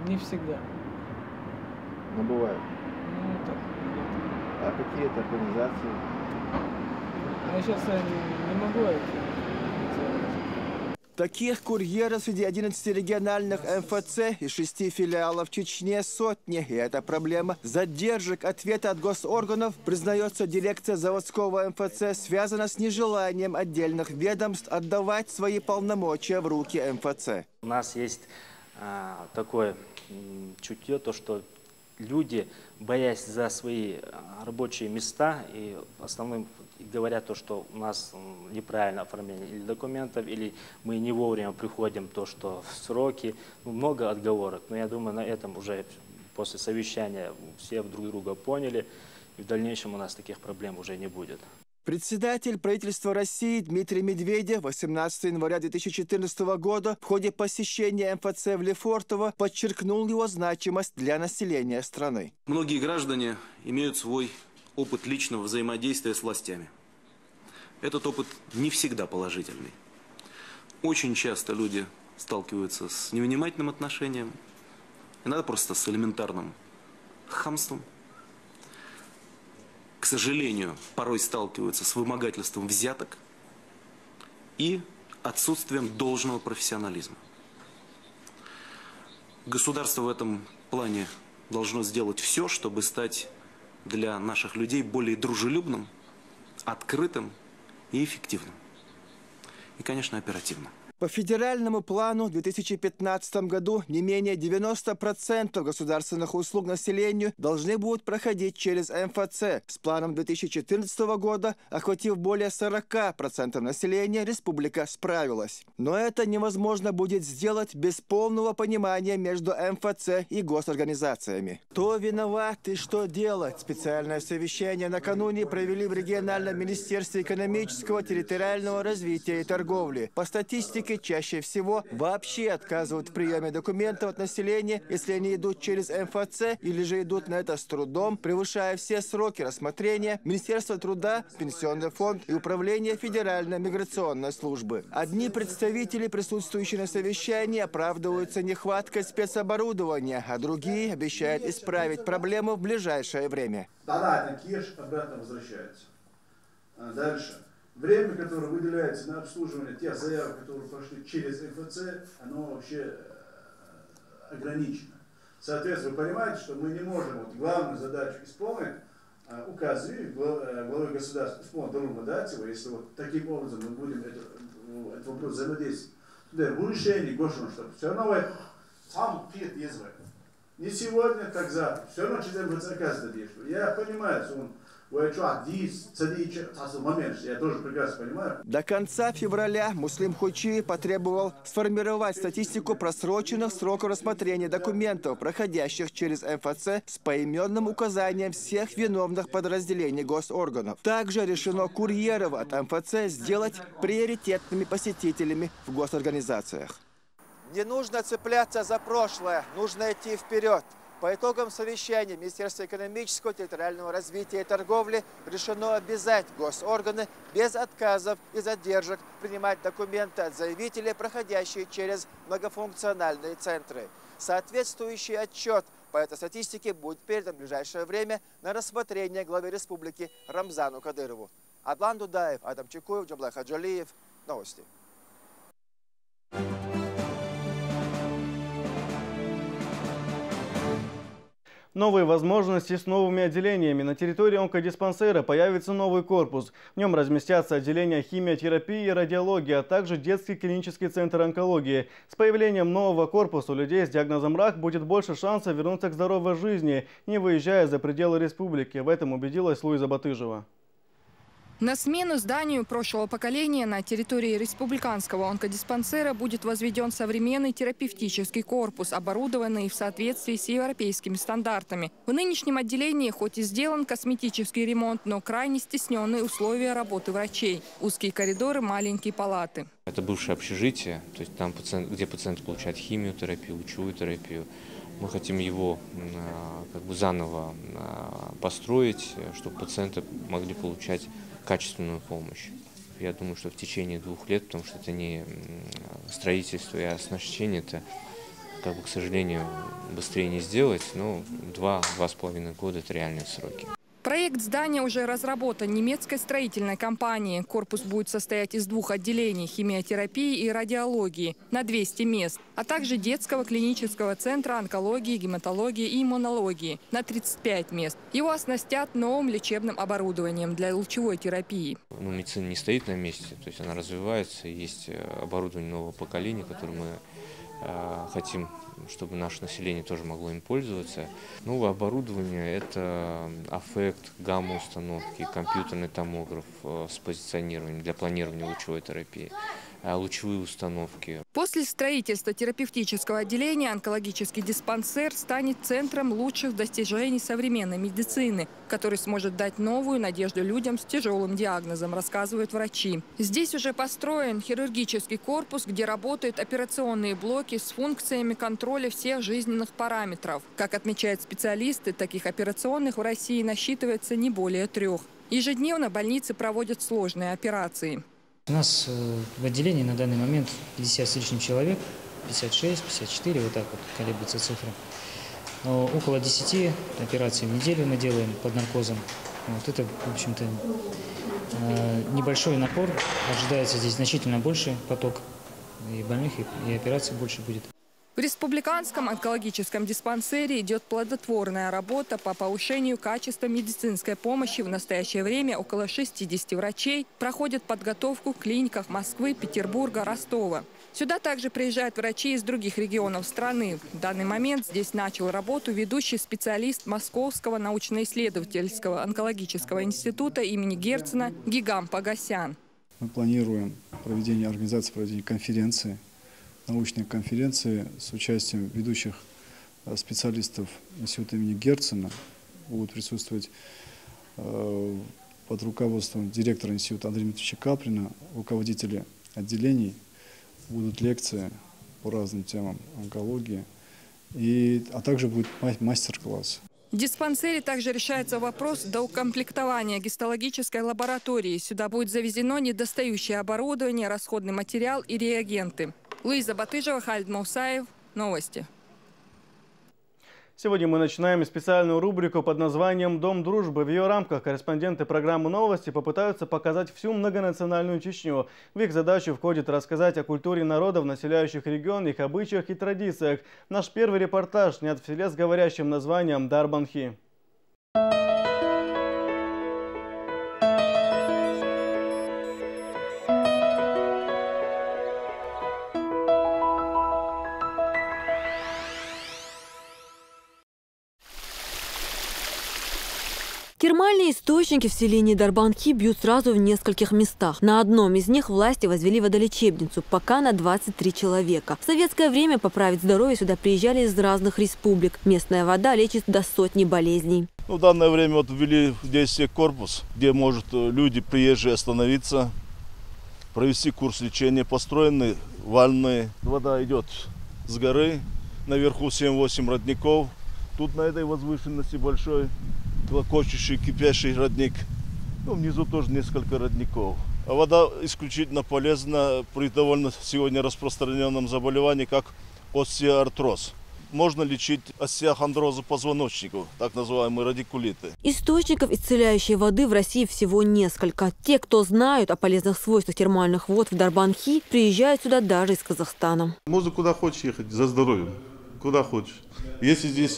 не всегда. Но бывает. Ну, так. А какие это организации? Я сейчас не могу это. Таких курьеров среди 11 региональных МФЦ и 6 филиалов в Чечне сотни. И эта проблема задержек ответа от госорганов, признается дирекция заводского МФЦ, связана с нежеланием отдельных ведомств отдавать свои полномочия в руки МФЦ. У нас есть такое чутье, то что люди, боясь за свои рабочие места, и основным говорят то, что у нас неправильно оформление или документов, или мы не вовремя приходим, то, что в сроки, много отговорок. Но я думаю, на этом уже после совещания все друг друга поняли, и в дальнейшем у нас таких проблем уже не будет. Председатель правительства России Дмитрий Медведев 18 января 2014 года в ходе посещения МФЦ в Лефортово подчеркнул его значимость для населения страны. Многие граждане имеют свой опыт личного взаимодействия с властями. Этот опыт не всегда положительный. Очень часто люди сталкиваются с невнимательным отношением, иногда просто с элементарным хамством. К сожалению, порой сталкиваются с вымогательством взяток и отсутствием должного профессионализма. Государство в этом плане должно сделать все, чтобы стать для наших людей более дружелюбным, открытым и эффективным. И, конечно, оперативным. По федеральному плану в 2015 году не менее 90% государственных услуг населению должны будут проходить через МФЦ. С планом 2014 года, охватив более 40% населения, республика справилась. Но это невозможно будет сделать без полного понимания между МФЦ и госорганизациями. Кто виноват и что делать? Специальное совещание накануне провели в региональном министерстве экономического, территориального развития и торговли. По статистике, чаще всего вообще отказывают в приеме документов от населения, если они идут через МФЦ или же идут на это с трудом, превышая все сроки рассмотрения Министерства труда, Пенсионный фонд и Управление Федеральной миграционной службы. Одни представители, присутствующие на совещании, оправдываются нехваткой спецоборудования, а другие обещают исправить проблему в ближайшее время. Тогда кеш обратно возвращается. Дальше. Время, которое выделяется на обслуживание тех заявок, которые прошли через МФЦ, оно вообще ограничено. Соответственно, вы понимаете, что мы не можем главную задачу исполнить, указ главы государства исполнить должен дать его, если таким образом мы будем этот вопрос взаимодействовать. В решении Гошина, что все равно сам пьет езвает. Не сегодня, так завтра. Все равно через МФЦ оказывается. Я понимаю, что он я тоже прекрасно понимаю. До конца февраля Муслим Хучи потребовал сформировать статистику просроченных сроков рассмотрения документов, проходящих через МФЦ, с поименным указанием всех виновных подразделений госорганов. Также решено курьеров от МФЦ сделать приоритетными посетителями в госорганизациях. Не нужно цепляться за прошлое, нужно идти вперед. По итогам совещания Министерства экономического, территориального развития и торговли решено обязать госорганы без отказов и задержек принимать документы от заявителей, проходящие через многофункциональные центры. Соответствующий отчет по этой статистике будет передан в ближайшее время на рассмотрение главе республики Рамзану Кадырову. Адлан Дудаев, Адам Чекуев, Джамлай Хаджалиев. Новости. Новые возможности с новыми отделениями. На территории онкодиспансера появится новый корпус. В нем разместятся отделения химиотерапии и радиологии, а также детский клинический центр онкологии. С появлением нового корпуса у людей с диагнозом рак будет больше шансов вернуться к здоровой жизни, не выезжая за пределы республики. В этом убедилась Луиза Батыжева. На смену зданию прошлого поколения на территории республиканского онкодиспансера будет возведен современный терапевтический корпус, оборудованный в соответствии с европейскими стандартами. В нынешнем отделении хоть и сделан косметический ремонт, но крайне стесненные условия работы врачей. Узкие коридоры, маленькие палаты. Это бывшее общежитие, то есть там, где пациенты получают химиотерапию, лучевую терапию. Мы хотим его заново построить, чтобы пациенты могли получать качественную помощь. Я думаю, что в течение 2 лет, потому что это не строительство и оснащение, это, к сожалению, быстрее не сделать, но 2–2,5 года – это реальные сроки. Проект здания уже разработан немецкой строительной компанией. Корпус будет состоять из 2 отделений – химиотерапии и радиологии на 200 мест, а также детского клинического центра онкологии, гематологии и иммунологии на 35 мест. Его оснастят новым лечебным оборудованием для лучевой терапии. Медицина не стоит на месте, то есть она развивается. Есть оборудование нового поколения, которое мы хотим, чтобы наше население тоже могло им пользоваться. Новое оборудование – это аффект, гамма-установки, компьютерный томограф с позиционированием для планирования лучевой терапии, лучевые установки. После строительства терапевтического отделения онкологический диспансер станет центром лучших достижений современной медицины, который сможет дать новую надежду людям с тяжелым диагнозом, рассказывают врачи. Здесь уже построен хирургический корпус, где работают операционные блоки с функциями контроля всех жизненных параметров. Как отмечают специалисты, таких операционных в России насчитывается не более 3. Ежедневно больницы проводят сложные операции. У нас в отделении на данный момент 50 с лишним человек, 56, 54, вот так вот колеблются цифры. Но около 10 операций в неделю мы делаем под наркозом. Вот это, в общем-то, небольшой напор. Ожидается здесь значительно больше поток и больных, и операций больше будет. В республиканском онкологическом диспансере идет плодотворная работа по повышению качества медицинской помощи. В настоящее время около 60 врачей проходят подготовку в клиниках Москвы, Петербурга, Ростова. Сюда также приезжают врачи из других регионов страны. В данный момент здесь начал работу ведущий специалист Московского научно-исследовательского онкологического института имени Герцена Гигам Погосян. Мы планируем организацию проведения конференции, научной конференции с участием ведущих специалистов института имени Герцена. Будут присутствовать под руководством директора института Андрея Дмитриевича Каприна, руководители отделений. Будут лекции по разным темам онкологии, а также будет мастер-класс. В диспансере также решается вопрос доукомплектования гистологической лаборатории. Сюда будет завезено недостающее оборудование, расходный материал и реагенты. Луиза Батыжева, Халид Маусаев. Новости. Сегодня мы начинаем специальную рубрику под названием «Дом дружбы». В ее рамках корреспонденты программы «Новости» попытаются показать всю многонациональную Чечню. В их задачу входит рассказать о культуре народов, населяющих регион, их обычаях и традициях. Наш первый репортаж снят в селе с говорящим названием Дарбанхи. Термальные источники в селении Дарбанхи бьют сразу в нескольких местах. На одном из них власти возвели водолечебницу, пока на 23 человека. В советское время поправить здоровье сюда приезжали из разных республик. Местная вода лечит до сотни болезней. В данное время ввели здесь корпус, где может люди приезжие остановиться, провести курс лечения. Построены ванны. Вода идет с горы, наверху 7-8 родников. Тут на этой возвышенности большой, клокочущий, кипящий родник. Ну, внизу тоже несколько родников. А вода исключительно полезна при довольно сегодня распространенном заболевании, как остеоартроз. Можно лечить остеохондрозы позвоночников, так называемые радикулиты. Источников исцеляющей воды в России всего несколько. Те, кто знают о полезных свойствах термальных вод в Дарбанхи, приезжают сюда даже из Казахстана. Можно куда хочешь ехать, за здоровьем, куда хочешь. Если здесь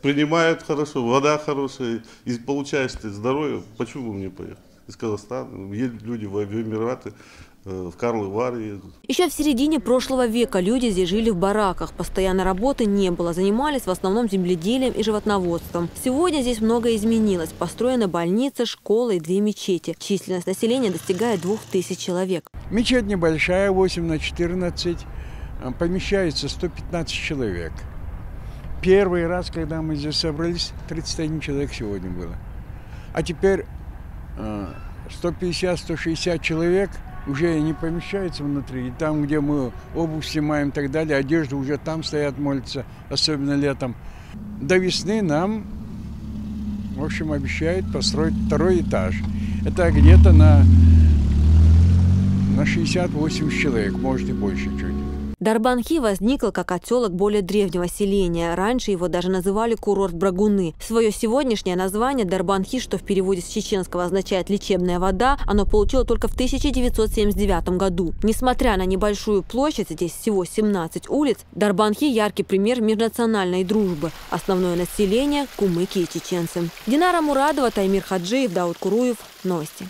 принимают хорошо, вода хорошая, и получаешь ты здоровье, почему бы мне поехать? Из Казахстана, едут люди в Эмираты, в Карловы Вары едут. Еще в середине прошлого века люди здесь жили в бараках. Постоянной работы не было. Занимались в основном земледелием и животноводством. Сегодня здесь многое изменилось. Построена больница, школа и 2 мечети. Численность населения достигает 2000 человек. Мечеть небольшая, 8×14. Помещается 115 человек. Первый раз, когда мы здесь собрались, 31 человек сегодня было. А теперь 150-160 человек уже не помещается внутри. И там, где мы обувь снимаем и так далее, одежду уже там стоят, молятся, особенно летом. До весны нам, в общем, обещают построить 2-й этаж. Это где-то на 60-80 человек, может и больше чуть. Дарбанхи возникла как отселок более древнего селения. Раньше его даже называли курорт Брагуны. Свое сегодняшнее название Дарбанхи, что в переводе с чеченского означает «лечебная вода», оно получило только в 1979 году. Несмотря на небольшую площадь, здесь всего 17 улиц, Дарбанхи – яркий пример межнациональной дружбы. Основное население – кумыки и чеченцы. Динара Мурадова, Таймир Хаджиев, Дауд Куруев. Новости.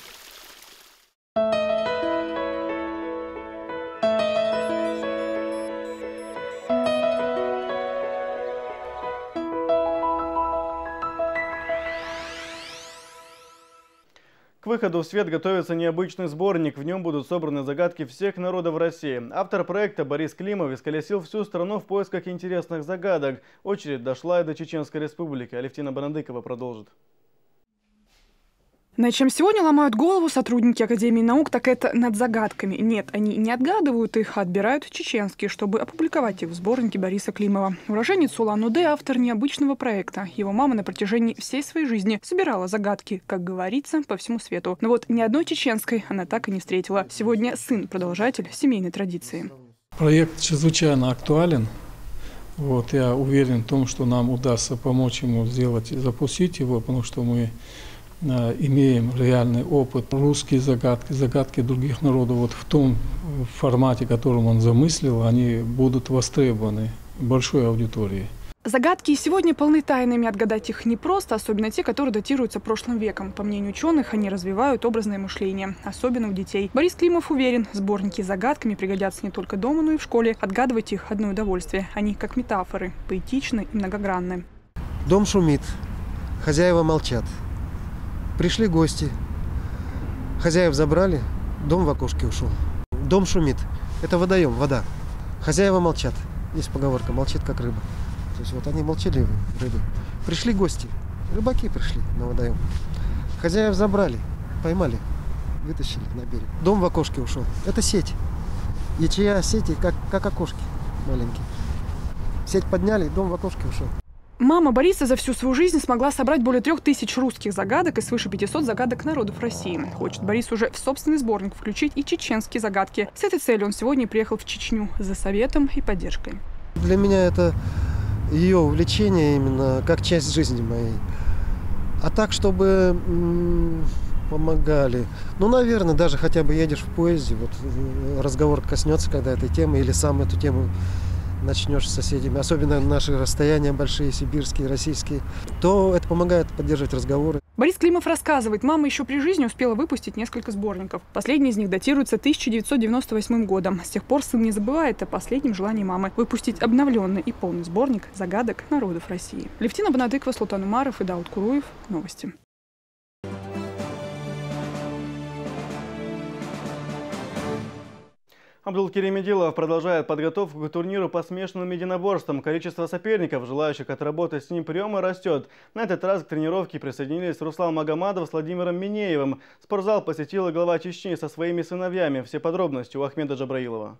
К выходу в свет готовится необычный сборник. В нем будут собраны загадки всех народов России. Автор проекта Борис Климов исколесил всю страну в поисках интересных загадок. Очередь дошла и до Чеченской Республики. Алевтина Барандыкова продолжит. Над чем сегодня ломают голову сотрудники Академии наук, так это над загадками. Нет, они не отгадывают их, а отбирают чеченские, чтобы опубликовать их в сборнике Бориса Климова. Уроженец Улан-Удэ – автор необычного проекта. Его мама на протяжении всей своей жизни собирала загадки, как говорится, по всему свету. Но вот ни одной чеченской она так и не встретила. Сегодня сын – продолжатель семейной традиции. Проект чрезвычайно актуален. Я уверен в том, что нам удастся помочь ему запустить его, потому что мы имеем реальный опыт. Русские загадки, загадки других народов в том формате, которым он замыслил, они будут востребованы большой аудиторией. Загадки сегодня полны тайнами. Отгадать их непросто, особенно те, которые датируются прошлым веком. По мнению ученых, они развивают образное мышление, особенно у детей. Борис Климов уверен, сборники с загадками пригодятся не только дома, но и в школе. Отгадывать их – одно удовольствие. Они как метафоры, поэтичны и многогранны. Дом шумит, хозяева молчат. Пришли гости, хозяев забрали, дом в окошке ушел. Дом шумит, это водоем, вода. Хозяева молчат, есть поговорка, молчит как рыба. То есть они молчаливые рыбы. Пришли гости, рыбаки пришли на водоем. Хозяев забрали, поймали, вытащили на берег. Дом в окошке ушел, это сеть. Ячея сети, как окошки маленькие. Сеть подняли, дом в окошке ушел. Мама Бориса за всю свою жизнь смогла собрать более 3000 русских загадок и свыше 500 загадок народов России. Хочет Борис уже в собственный сборник включить и чеченские загадки. С этой целью он сегодня приехал в Чечню за советом и поддержкой. Для меня это ее увлечение именно как часть жизни моей. А так, чтобы помогали. Наверное, даже хотя бы едешь в поезде, разговор коснется когда этой темы или сам эту тему начнешь с соседями, особенно наши расстояния большие, сибирские, российские, то это помогает поддерживать разговоры. Борис Климов рассказывает, мама еще при жизни успела выпустить несколько сборников. Последний из них датируется 1998 годом. С тех пор сын не забывает о последнем желании мамы – выпустить обновленный и полный сборник загадок народов России. Алевтина Барандыкова, Султан Умаров и Дауд Куруев. Новости. Абдулкерим Идилов продолжает подготовку к турниру по смешанным единоборствам. Количество соперников, желающих отработать с ним приемы, растет. На этот раз к тренировке присоединились Руслан Магомадов с Владимиром Минеевым. Спортзал посетила глава Чечни со своими сыновьями. Все подробности у Ахмеда Джабраилова.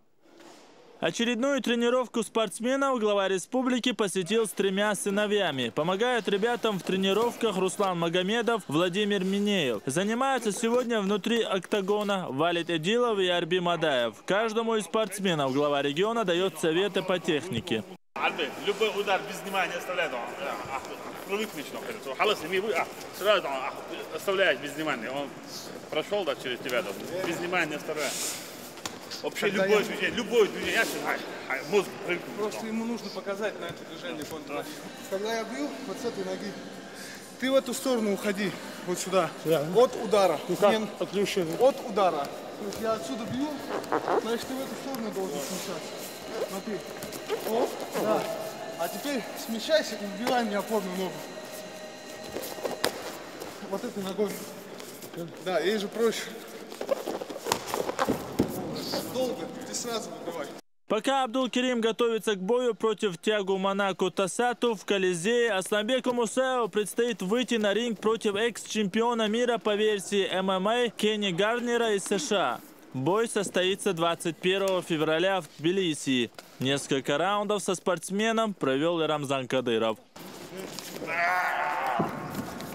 Очередную тренировку спортсменов глава республики посетил с 3 сыновьями. Помогают ребятам в тренировках Руслан Магомедов, Владимир Минеев. Занимаются сегодня внутри октагона Валид Эдилов и Арби Мадаев. Каждому из спортсменов глава региона дает советы по технике. Любой удар без внимания оставляет. Привыкнешь, сразу оставляешь без внимания. Он прошел через тебя, без внимания оставляет. Вообще любое движение, мозг привыкнет. Просто ему нужно показать на это движение контр. Когда я бью, вот с этой ноги, ты в эту сторону уходи, вот сюда, от удара. От удара. Я отсюда бью, значит ты в эту сторону должен смещаться. Смотри. Оп, да. А теперь смещайся и вбивай мне опорную ногу. Вот этой ногой. Да, ей же проще. Долго, ты сразу выбивай. Пока Абдул-Керим готовится к бою против Тиагу Монако Тасату в Колизее, Асланбеку Мусаеву предстоит выйти на ринг против экс-чемпиона мира по версии ММА Кенни Гарнера из США. Бой состоится 21 февраля в Тбилиси. Несколько раундов со спортсменом провел и Рамзан Кадыров.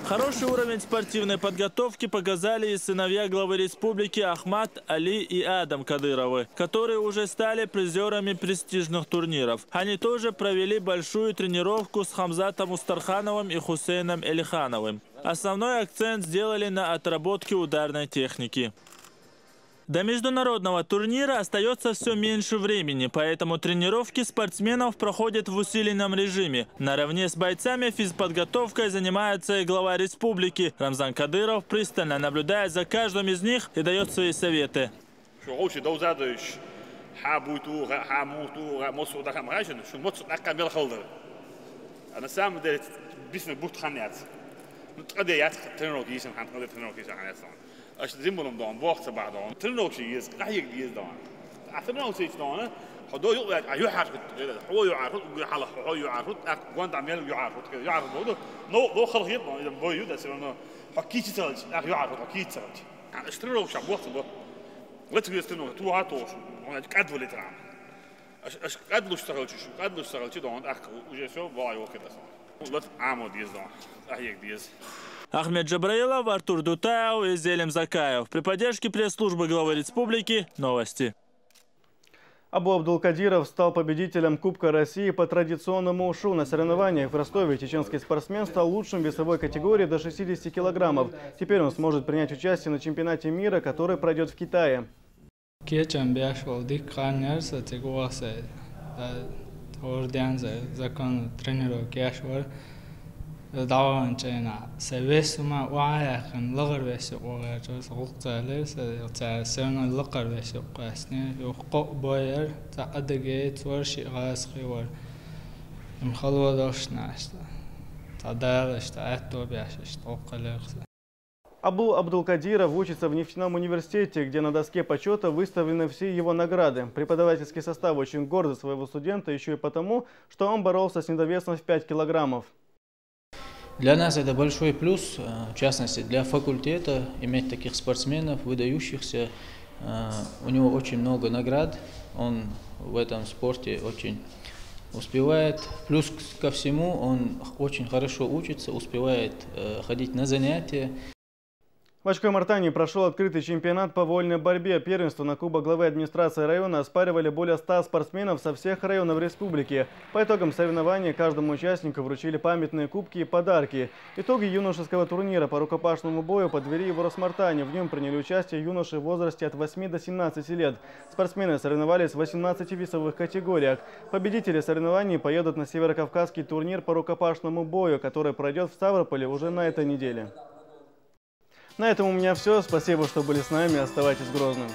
Хороший уровень спортивной подготовки показали и сыновья главы республики Ахмад, Али и Адам Кадыровы, которые уже стали призерами престижных турниров. Они тоже провели большую тренировку с Хамзатом Устархановым и Хусейном Элихановым. Основной акцент сделали на отработке ударной техники. До международного турнира остается все меньше времени, поэтому тренировки спортсменов проходят в усиленном режиме. Наравне с бойцами физподготовкой занимается и глава республики. Рамзан Кадыров пристально наблюдает за каждым из них и дает свои советы. Зимболом дом, бог بعضهم ترنوك شيء يز قايق يز دون أترنوك شيء دون حدو يقعد يحرق هو يعرف على هو يعرف قاند عمل يعرف كذا يعرف موضوع نو خلق يطلع إذا بوي ده سيرنا حكيت تسأل يعرف حكيت تسأل اشتروا شو بوقت بو وتقول استنوا تو هاتوش هون قد ولا ترام اش قد لو اشتغلت شو قد لو اشتغلت دون وجه شو باي وكذا لط عمود يز دون هيك ديز. Ахмед Джабраилов, Артур Дутаев и Зелим Закаев. При поддержке пресс-службы главы республики. Новости. Абу Абдул-Кадиров стал победителем Кубка России по традиционному ушу. На соревнованиях в Ростове чеченский спортсмен стал лучшим в весовой категории до 60 килограммов. Теперь он сможет принять участие на чемпионате мира, который пройдет в Китае. دعوان جينا سبيس ما وعاء كان لغر بس وغير جوز غلطة لسه تعسون اللقر بس وقاسني يوقع باير تعدقيت ورشي غاز خيور مخلوة دوشنا تعدالش تعتو بيعشش توقع. Абу Абдул-Кадиров учится в нефтяном университете, где на доске почета выставлены все его награды. Преподавательский состав очень горд за своего студента еще и потому, что он боролся с недовесом в 5 килограммов. Для нас это большой плюс, в частности для факультета, иметь таких спортсменов, выдающихся. У него очень много наград, он в этом спорте очень успевает. Плюс ко всему он очень хорошо учится, успевает ходить на занятия. В Ачкой-Мартане прошел открытый чемпионат по вольной борьбе. Первенство на Кубок главы администрации района оспаривали более 100 спортсменов со всех районов республики. По итогам соревнований каждому участнику вручили памятные кубки и подарки. Итоги юношеского турнира по рукопашному бою подвели его в Росмартане. В нем приняли участие юноши в возрасте от 8 до 17 лет. Спортсмены соревновались в 18 весовых категориях. Победители соревнований поедут на Северокавказский турнир по рукопашному бою, который пройдет в Ставрополе уже на этой неделе. На этом у меня все. Спасибо, что были с нами. Оставайтесь грозным.